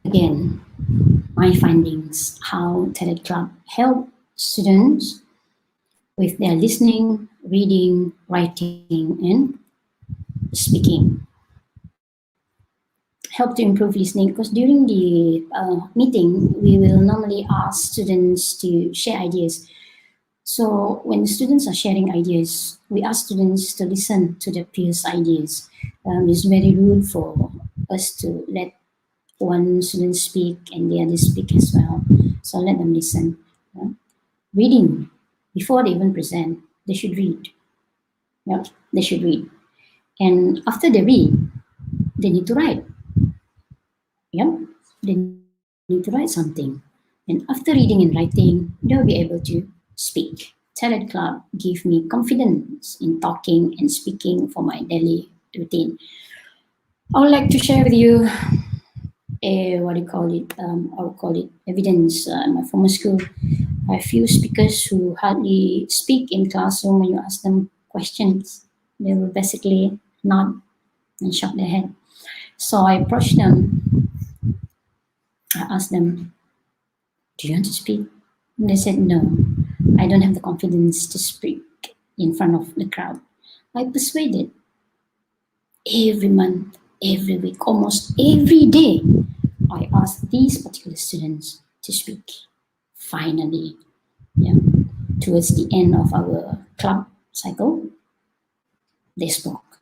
Again, my findings, how TED Club help students with their listening, reading, writing, and speaking. Help to improve listening, because during the meeting, we will normally ask students to share ideas. So when students are sharing ideas, we ask students to listen to their peers' ideas. It's very rude for us to let one student speak and the other speak as well. So let them listen. Reading, before they even present, they should read. Yeah, they should read. And after they read, they need to write. Yeah, they need to write something. And after reading and writing, they'll be able to speak. TED Club give me confidence in talking and speaking for my daily routine. I would like to share with you what do you call it? I would call it evidence. In my former school, I have few speakers who hardly speak in classroom when you ask them questions. They will basically nod and shake their head. So I approached them. I asked them, "Do you want to speak?" And they said, "No, I don't have the confidence to speak in front of the crowd." I persuaded every month, every week, almost every day. I asked these particular students to speak. Finally, yeah, towards the end of our club cycle, they spoke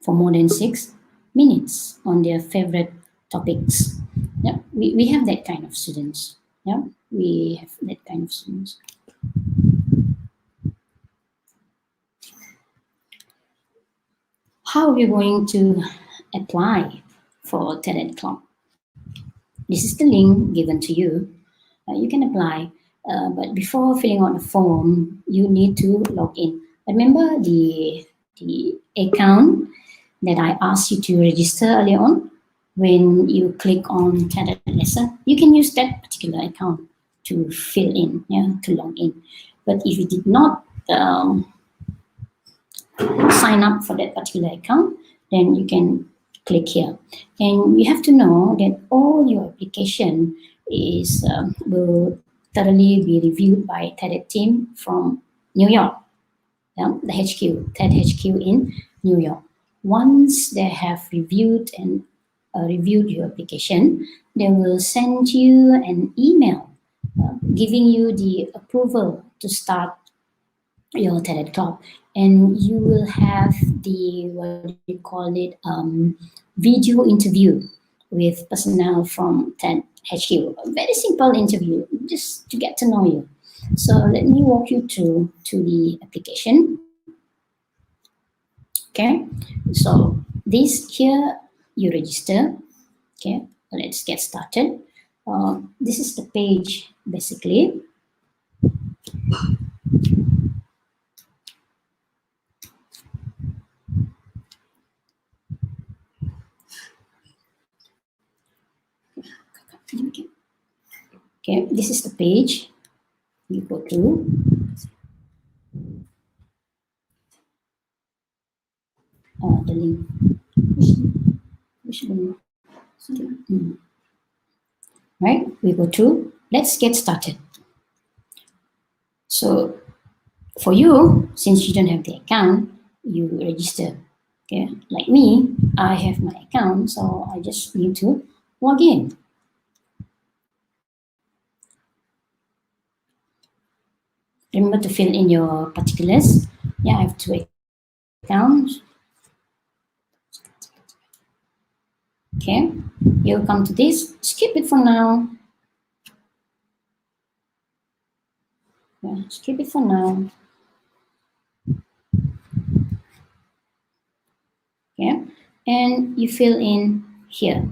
for more than 6 minutes on their favorite topics. Yeah, we have that kind of students. Yeah, we have that kind of students. How are we going to apply for TED Club? This is the link given to you. You can apply, but before filling out the form, you need to log in. Remember the account that I asked you to register earlier on? When you click on TED lesson, you can use that particular account to fill in, yeah, to log in. But if you did not sign up for that particular account, then you can click here. And you have to know that all your application is will thoroughly be reviewed by TED team from New York, yeah, the HQ, TED HQ in New York. Once they have reviewed and reviewed your application, they will send you an email giving you the approval to start your TED Club, and you will have the what do you call it video interview with personnel from TED HQ. A very simple interview, just to get to know you. So let me walk you through to the application. Okay, so this here you register. Okay, let's get started. This is the page basically. Okay, this is the page. You go to. The link. Which link? Right, we go to. Let's get started. So for you, since you don't have the account, you register. Okay, like me, I have my account, so I just need to log in. Remember to fill in your particulars. Yeah, I have 2 accounts. Okay, you'll come to this. Skip it for now. Yeah, skip it for now. Okay, and you fill in here.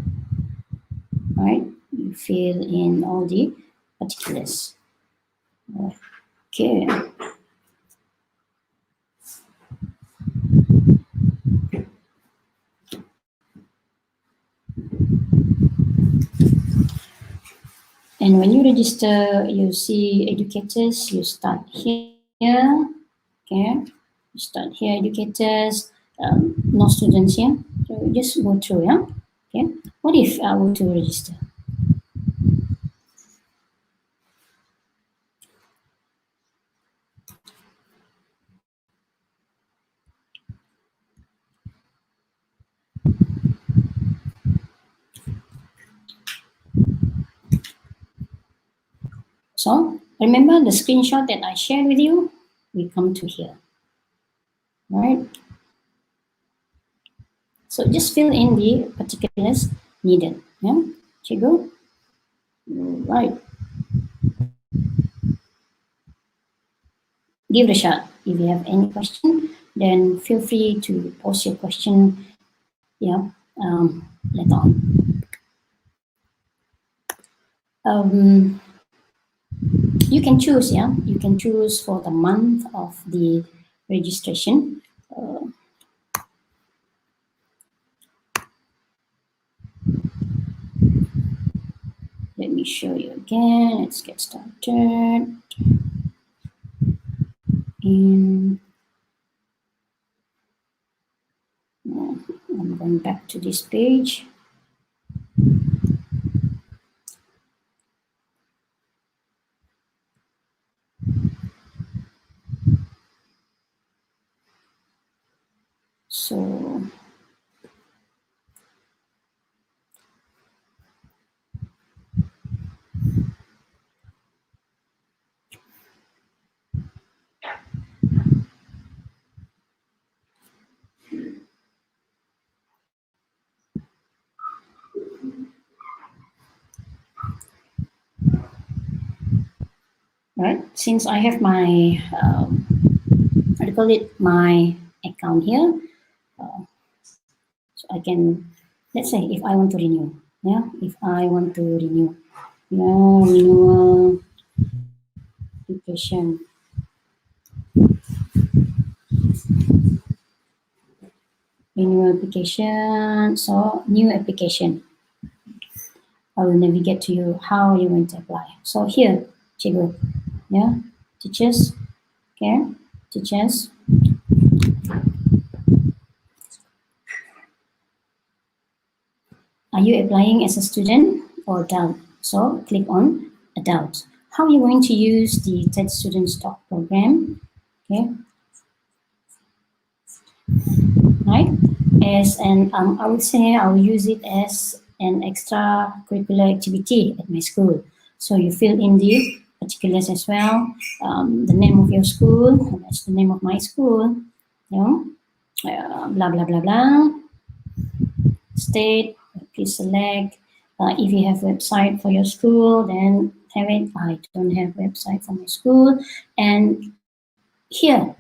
Right, you fill in all the particulars. Okay. And when you register, you see educators, you start here, okay? You start here, educators, no students here. So just go through, yeah? Okay. What if I were to register? So remember the screenshot that I shared with you? We come to here, right? So just fill in the particulars needed, yeah? Chigo? Right. Give it a shot. If you have any question, then feel free to post your question, yeah, later on. You can choose, yeah, you can choose for the month of the registration. Let me show you again. Let's get started. In I'm going back to this page. So right, since I have my what do you call it, my account here, so I can, let's say if I want to renew, yeah, if I want to renew, yeah, renewal application. Renewal application, so new application. I will navigate to you how you're going to apply. So here, cikgu, yeah, teachers, okay, teachers. Are you applying as a student or adult? So click on adult. How are you going to use the TED Student Stock Program? Okay, right? As an, I would say I will use it as an extracurricular activity at my school. So you fill in the particulars as well. The name of your school, that's the name of my school. You know, blah blah blah blah. State, please select. If you have website for your school, then have it. I don't have website for my school. And here,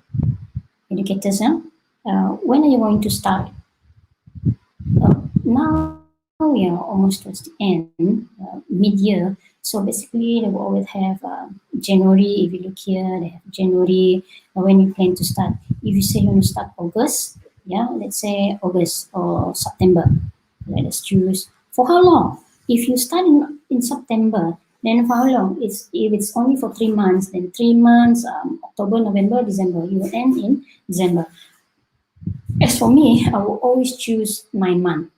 educators, when are you going to start? Now we are almost towards the end, mid-year. So basically, they will always have January. If you look here, they have January. When you plan to start, if you say you want to start August, yeah, let's say August or September. Let us choose for how long. If you start in September, then for how long? If it's only for 3 months, then 3 months, October, November, December. You will end in December. As for me, I will always choose 9 months.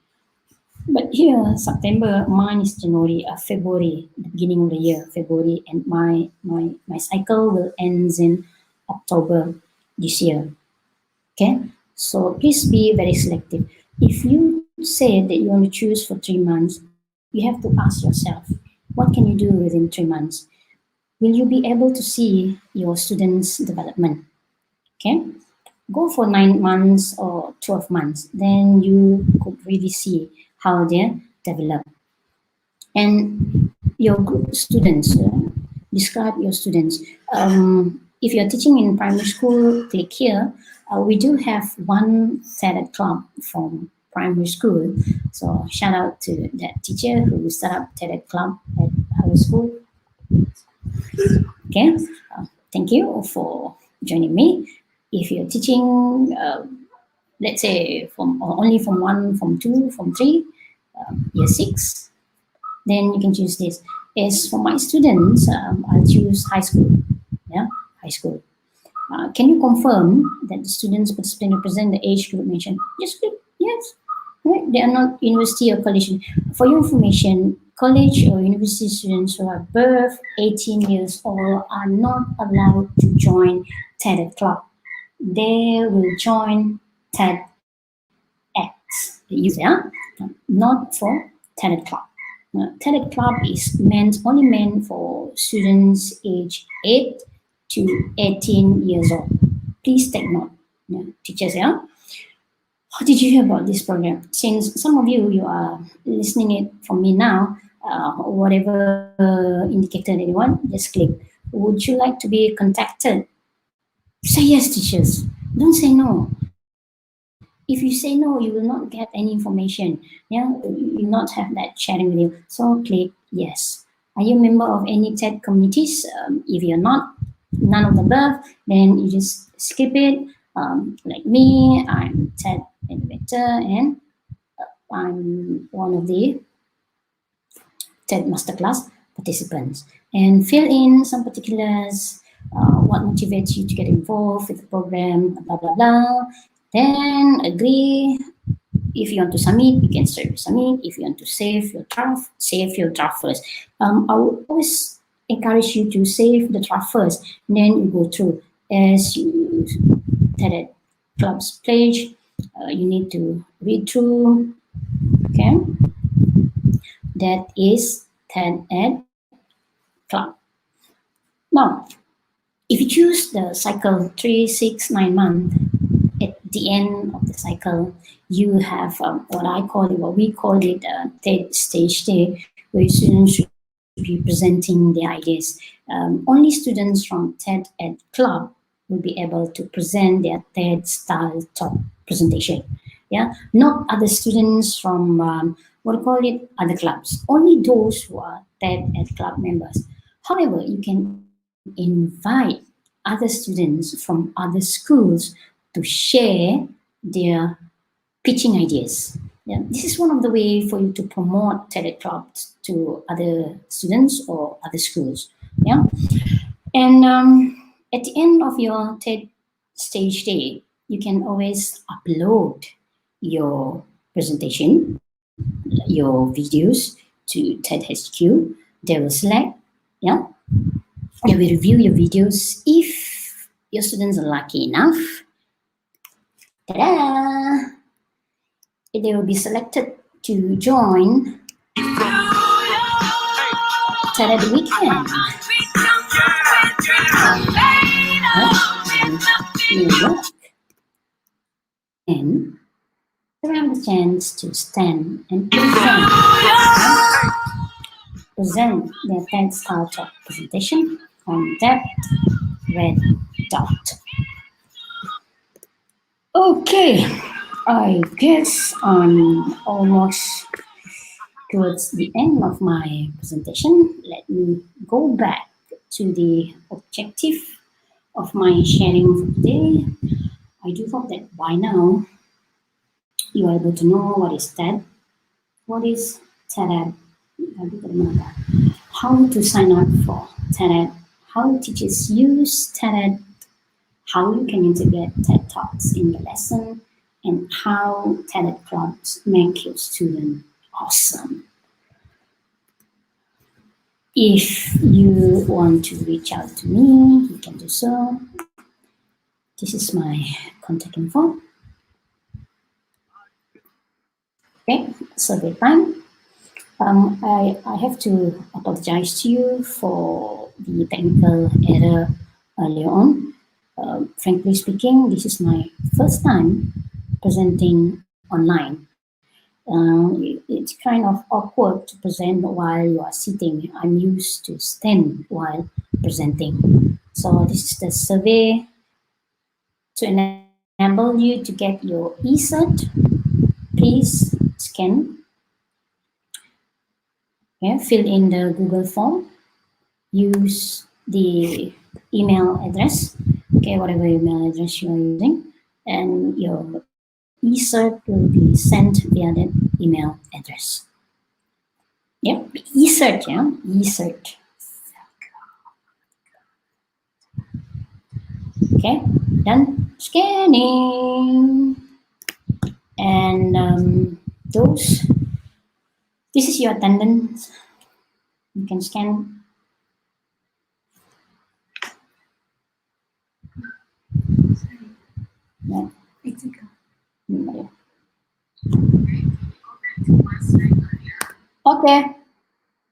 But here, September, mine is January, February, the beginning of the year, February, and my cycle will end in October this year. Okay, so please be very selective. If you say that you want to choose for 3 months, you have to ask yourself, what can you do within 3 months? Will you be able to see your students' development? Okay, go for 9 months or 12 months, then you could really see how they develop. And your group students, describe your students. If you're teaching in primary school, click here. We do have one TED club from primary school. So shout out to that teacher who set up TED club at our school. Okay, thank you for joining me. If you're teaching, let's say from only from 1, from 2, from 3, year 6, then you can choose this. As for my students, I'll choose high school. Yeah, high school. Can you confirm that the students participating represent the age group mentioned? Just click yes. Right? They are not university or college. For your information, college or university students who are above 18 years old are not allowed to join TED Club. They will join TED X, the user, not for TED Club. TED Club is only meant for students age 8 to 18 years old. Please take note, teachers. Yeah. How did you hear about this program? Since some of you are listening it from me now, whatever indicator that you want, just click. Would you like to be contacted? Say yes, teachers. Don't say no. If you say no, you will not get any information. Yeah, you will not have that sharing with you. So click yes. Are you a member of any TED communities? If you're not, none of the above, then you just skip it. Like me, I'm TED educator and I'm one of the TED Masterclass participants and fill in some particulars, what motivates you to get involved with the program, blah, blah, blah. Then agree. If you want to submit, you can submit. If you want to save your draft first. I would always encourage you to save the draft first, then you go through. As you TED Club's page, you need to read through. Okay, that is TED Ed Club. Now, if you choose the cycle 3, 6, 9 months, at the end of the cycle, you have what we call it, TED Stage Day, where students should be presenting their ideas. Only students from TED Ed Club will be able to present their TED style talk presentation. Yeah, not other students from other clubs. Only those who are TED Ed Club members. However, you can invite other students from other schools to share their pitching ideas. Yeah, this is one of the way for you to promote TED Clubs to other students or other schools. Yeah, and at the end of your TED Stage Day, you can always upload your presentation, your videos to TED HQ. They will select, yeah, they will review your videos. If your students are lucky enough, ta-da! They will be selected to join TED Weekend. New York. And they have the chance to stand and present their TED Style Talk presentation on that red dot. Okay, I guess I'm almost towards the end of my presentation. Let me go back to the objective of my sharing for today. I do hope that by now you are able to know what is TED, what is TED, how to sign up for TED, how teachers use TED, how you can integrate TED Talks in the lesson, and how TED Clubs make your student awesome. If you want to reach out to me, you can do so. This is my contact info. Okay, survey time. I have to apologize to you for the technical error earlier on. Frankly speaking, this is my first time presenting online. It's kind of awkward to present while you are sitting. I'm used to stand while presenting. So this is the survey to enable you to get your e-cert. Please scan. Okay, fill in the Google form. Use the email address. Okay, whatever email address you are using, and your e-cert will be sent via that email address. Yep, e-cert, yeah, e-cert. Okay, done scanning. And this is your attendance. You can scan. Yeah. Okay,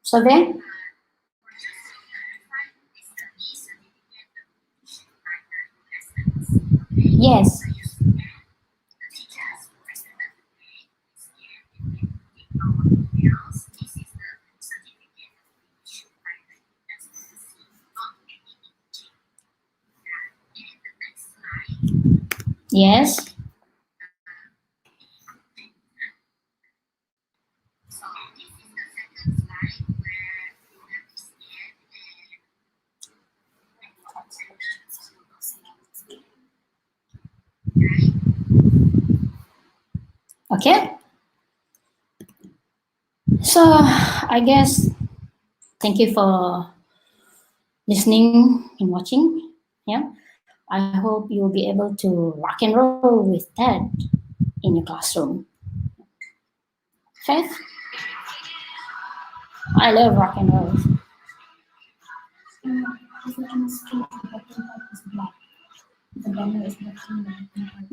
so then, yes. Yes. Okay. So I guess thank you for listening and watching. Yeah, I hope you'll be able to rock and roll with that in your classroom. Faith, I love rock and roll. This is on the street, the bottom part is black. The banner is black and the bottom part.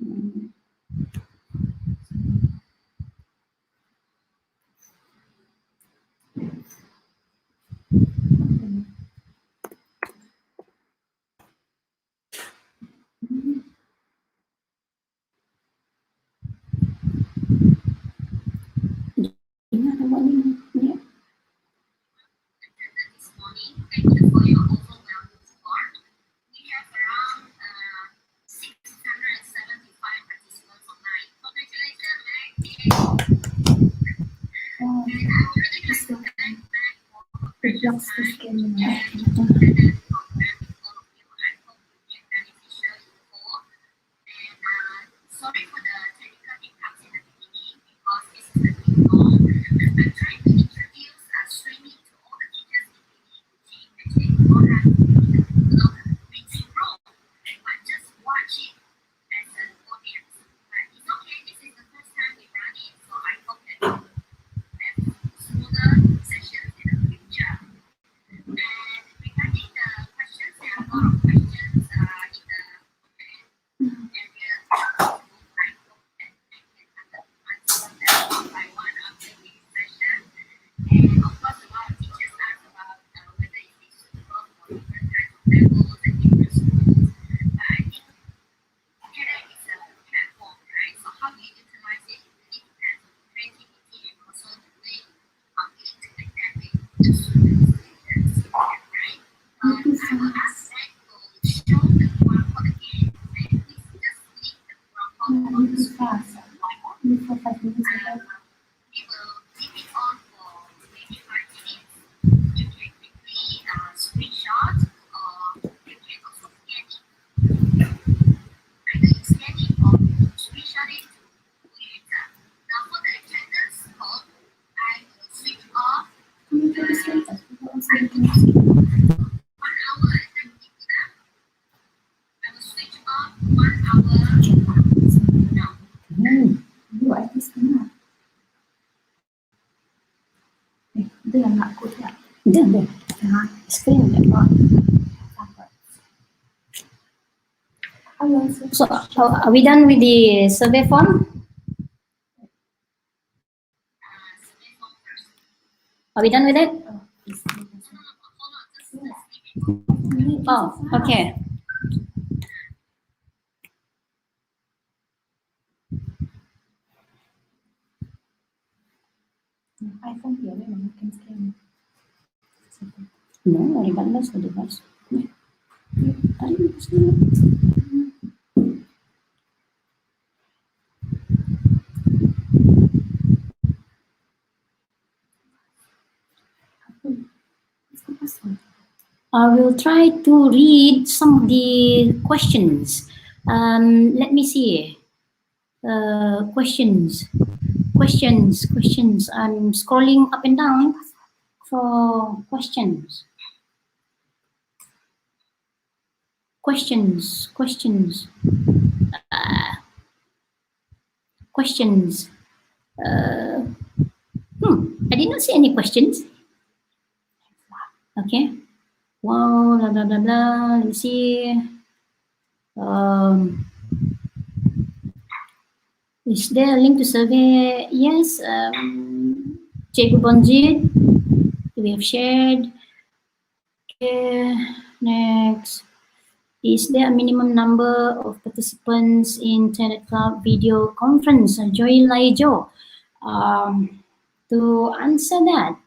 Ini ada buat ni. Yeah. This morning. Thank you for your overwhelming support. We have around 675 participants online. Congratulations, Meg. Oh, And I would really like to thank Meg for her it precious blocks the time skin. and the program with all of you. I hope you get beneficial info. And sorry for the technical hiccups in the beginning because this is the new norm. I'm trying to introduce streaming to all the teachers in Muuk, which actually do not have to be the Google meeting room, but just watch it as an audience. But it's okay, this is the first time we run it, so I hope that we will have smoother sessions in the future. And regarding the questions, there are a lot of questions in the area. I hope that I can answer them one by one after this session. And of course, a lot of teachers ask about whether it is suitable for different kinds of levels and different schools. But I think TEDx is a platform, right? So how do you utilize it? It really depends on creativity and also the way I'm willing to adapt it to students and students, right? I will ask Zach to show the QR code again. And please just link the QR code on the screen. For 5 minutes. We will leave it on for maybe 5 minutes. You can quickly screenshot or you can also scan it. Either you scan it or you screenshot it to Uyuta. Now for the attendance code, I will switch off Can you do this later? We will also I do will this. 1 hour attending exam. I will switch off 1 hour now. You at least kena. Itu yang nak aku tak. Dah. Screen dah. I also So, are we done with the survey form? Survey form first. Are we done with it? Hold on, just leave it. Oh, okay. iPhone here memang can scan. No, regardless of device. I will try to read some of the questions. Let me see. Questions. I'm scrolling up and down for questions. Questions. I did not see any questions. Okay. Wow, blah, blah, blah, blah. Let me see. Is there a link to survey? Yes. Cikgu Bonjit, we have shared. Okay, next. Is there a minimum number of participants in TED Club video conference? Joy Laijo. To answer that,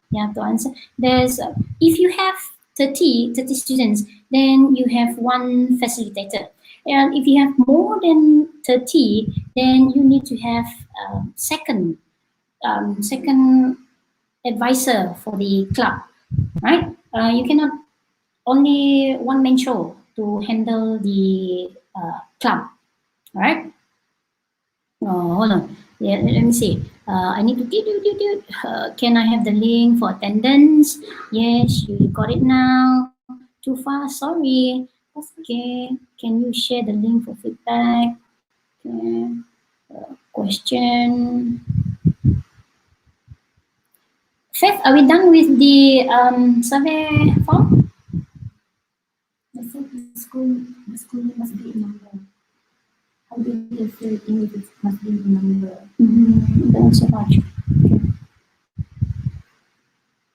there's, if you have 30 students, then you have one facilitator. And if you have more than 30, then you need to have second advisor for the club, right? You cannot only one man show to handle the club, all right? Oh, hold on. Yeah, let me see. I need to can I have the link for attendance? Yes, you got it now. Too fast, sorry. Okay, can you share the link for feedback? Okay. Question. Faith, are we done with the survey form? They said the school name must be in number. How do you fill it in if it must be in number? Thanks so much.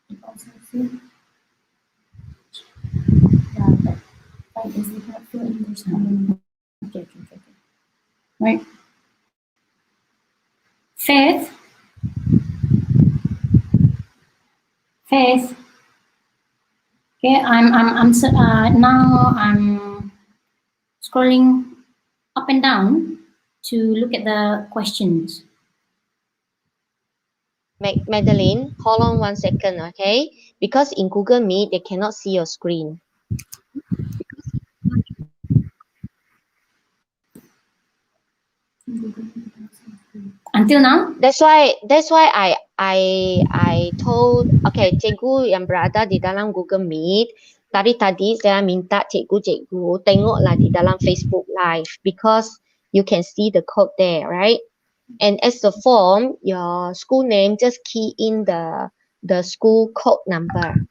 It also fill. Yeah, but why does it not fill in this number? Okay. Right. Faith. Okay, now I'm scrolling up and down to look at the questions. Magdalene, hold on 1 second, okay? Because in Google Meet, they cannot see your screen. Until now? That's why I told, okay, cikgu yang berada di dalam Google Meet, tadi saya minta cikgu tengoklah di dalam Facebook Live because you can see the code there, right? And as the form, your school name, just key in the school code number.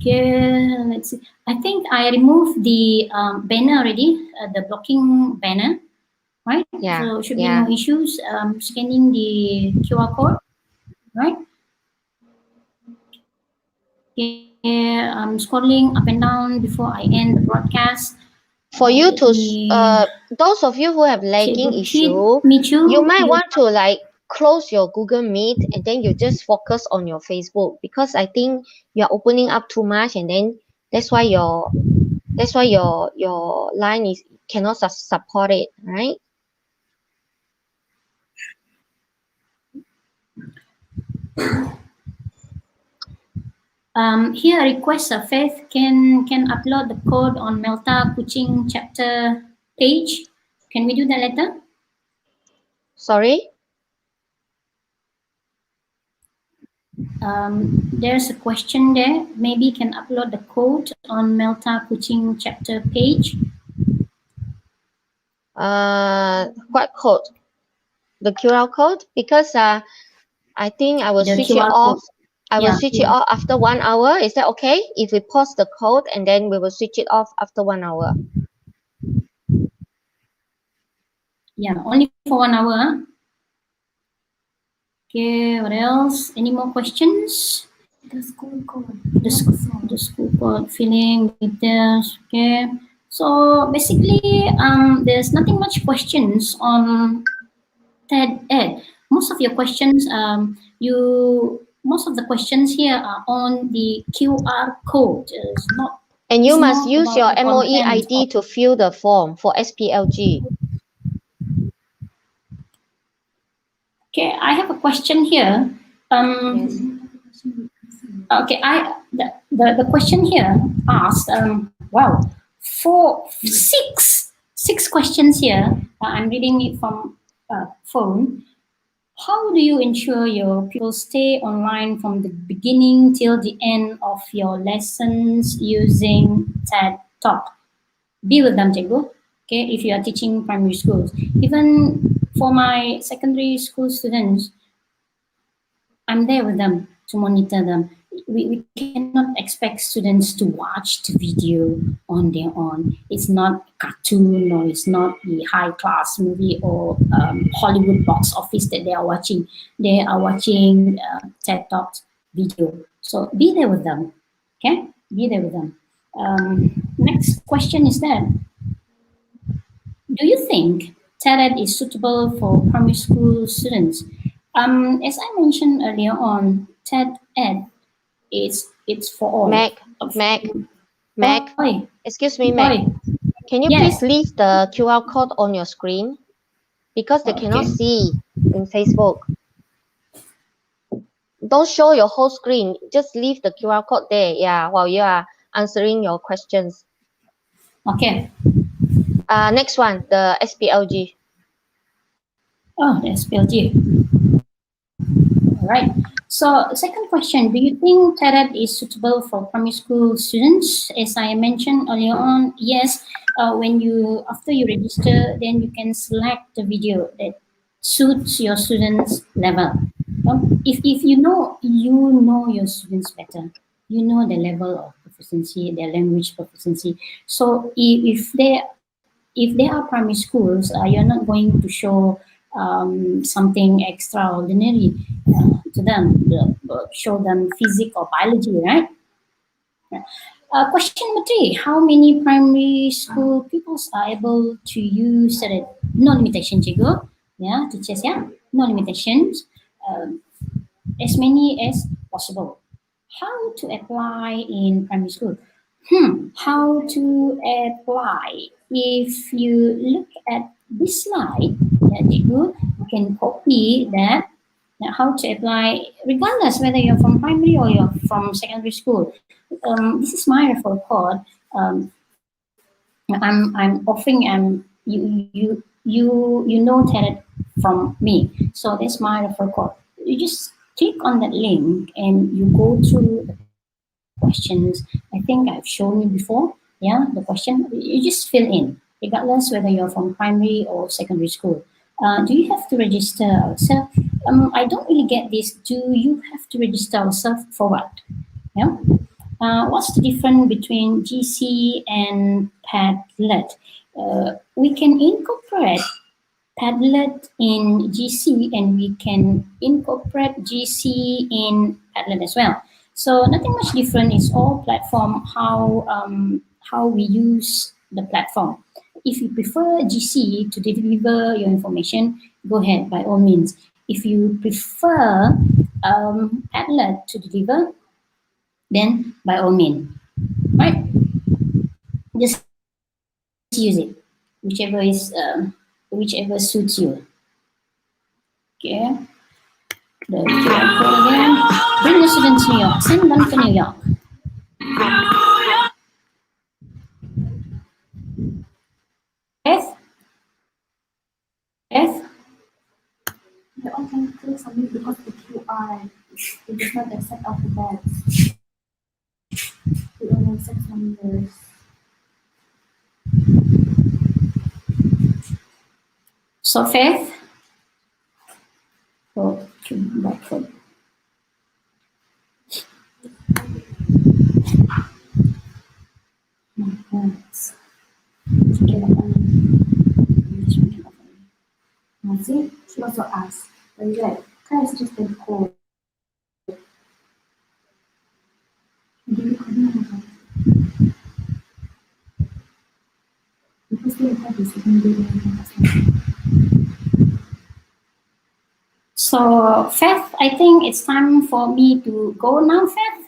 Okay, let's see. I think I removed the banner already, the blocking banner, right? Yeah, So should be yeah. no issues scanning the QR code, right? Okay, I'm scrolling up and down before I end the broadcast. For you to, me- those of you who have lagging Cikgu issue, Michu, you might want to like close your Google Meet and then you just focus on your Facebook because I think you're opening up too much and then that's why your line is cannot support it, right? Here a request Faith can upload the code on Melta Kuching chapter page. Can we do that later? Sorry? There's a question there. Maybe can upload the code on Melta Kuching chapter page. What code? The QR code? Because I think I will The switch it QR off. code. I will Yeah. switch it off after 1 hour. Is that okay? If we pause the code and then we will switch it off after 1 hour. Yeah, only for 1 hour. Huh? Okay, what else? Any more questions? The school code. The school code, filling details. Okay. So basically, there's nothing much questions on TED Ed. Most of your questions, most of the questions here are on the QR code. It's not. And you It's must not use your about the MOE content ID to fill the form for SPLG. Okay, I have a question here. Yes. Okay, the question here asked, wow, six questions here. I'm reading it from phone. How do you ensure your pupils stay online from the beginning till the end of your lessons using TED Talk? Be with them, Cikgu. Okay, if you are teaching primary schools. Even for my secondary school students, I'm there with them to monitor them. We cannot expect students to watch the video on their own. It's not cartoon or it's not the high class movie or Hollywood box office that they are watching. They are watching TED Talk video. So be there with them. Okay, be there with them. Next question is that, do you think TED is suitable for primary school students? As I mentioned earlier on, TED Ed it's for all. Mac, Oi. excuse me, Mac. Oi. Can you Yes. please leave the QR code on your screen? Because they cannot see in Facebook. Don't show your whole screen. Just leave the QR code there, yeah, while you are answering your questions. Okay. Next one, the SPLG. Oh, the SPLG. All right. So, second question: do you think TED is suitable for primary school students? As I mentioned earlier on, yes. When you after you register, then you can select the video that suits your students' level. If you know your students better, you know the level of proficiency, their language proficiency. So if they are primary schools, you're not going to show something extraordinary to them, show them physics or biology, right? Question number 3: how many primary school pupils are able to use it? No limitation, cikgu. Yeah, teachers, yeah, no limitations. As many as possible. How to apply in primary school? How to apply? If you look at this slide, yeah, cikgu, you can copy that. How to apply, regardless whether you're from primary or you're from secondary school. This is my referral code. I'm offering you know that from me. So that's my referral code. You just click on that link and you go through the questions. I think I've shown you before. Yeah, the question you just fill in, regardless whether you're from primary or secondary school. Do you have to register yourself? I don't really get this. Do you have to register yourself for what? Yeah. What's the difference between GC and Padlet? We can incorporate Padlet in GC and we can incorporate GC in Padlet as well. So nothing much different. It's all platform how we use the platform. If you prefer GC to deliver your information, go ahead by all means. If you prefer Padlet to deliver, then by all means, right? Just use it, whichever suits you. Okay. The QR code again. Bring your students to New York. Send them to New York. Beth? Beth? The online click submit because the QR it does not accept alphabets. It only accepts numbers. So Faith? Go to back foot. See, she also asked, are you like, guys just did code? Hindi ko na naman. Because they have this, hindi ko na. So Faith, I think it's time for me to go now, Faith.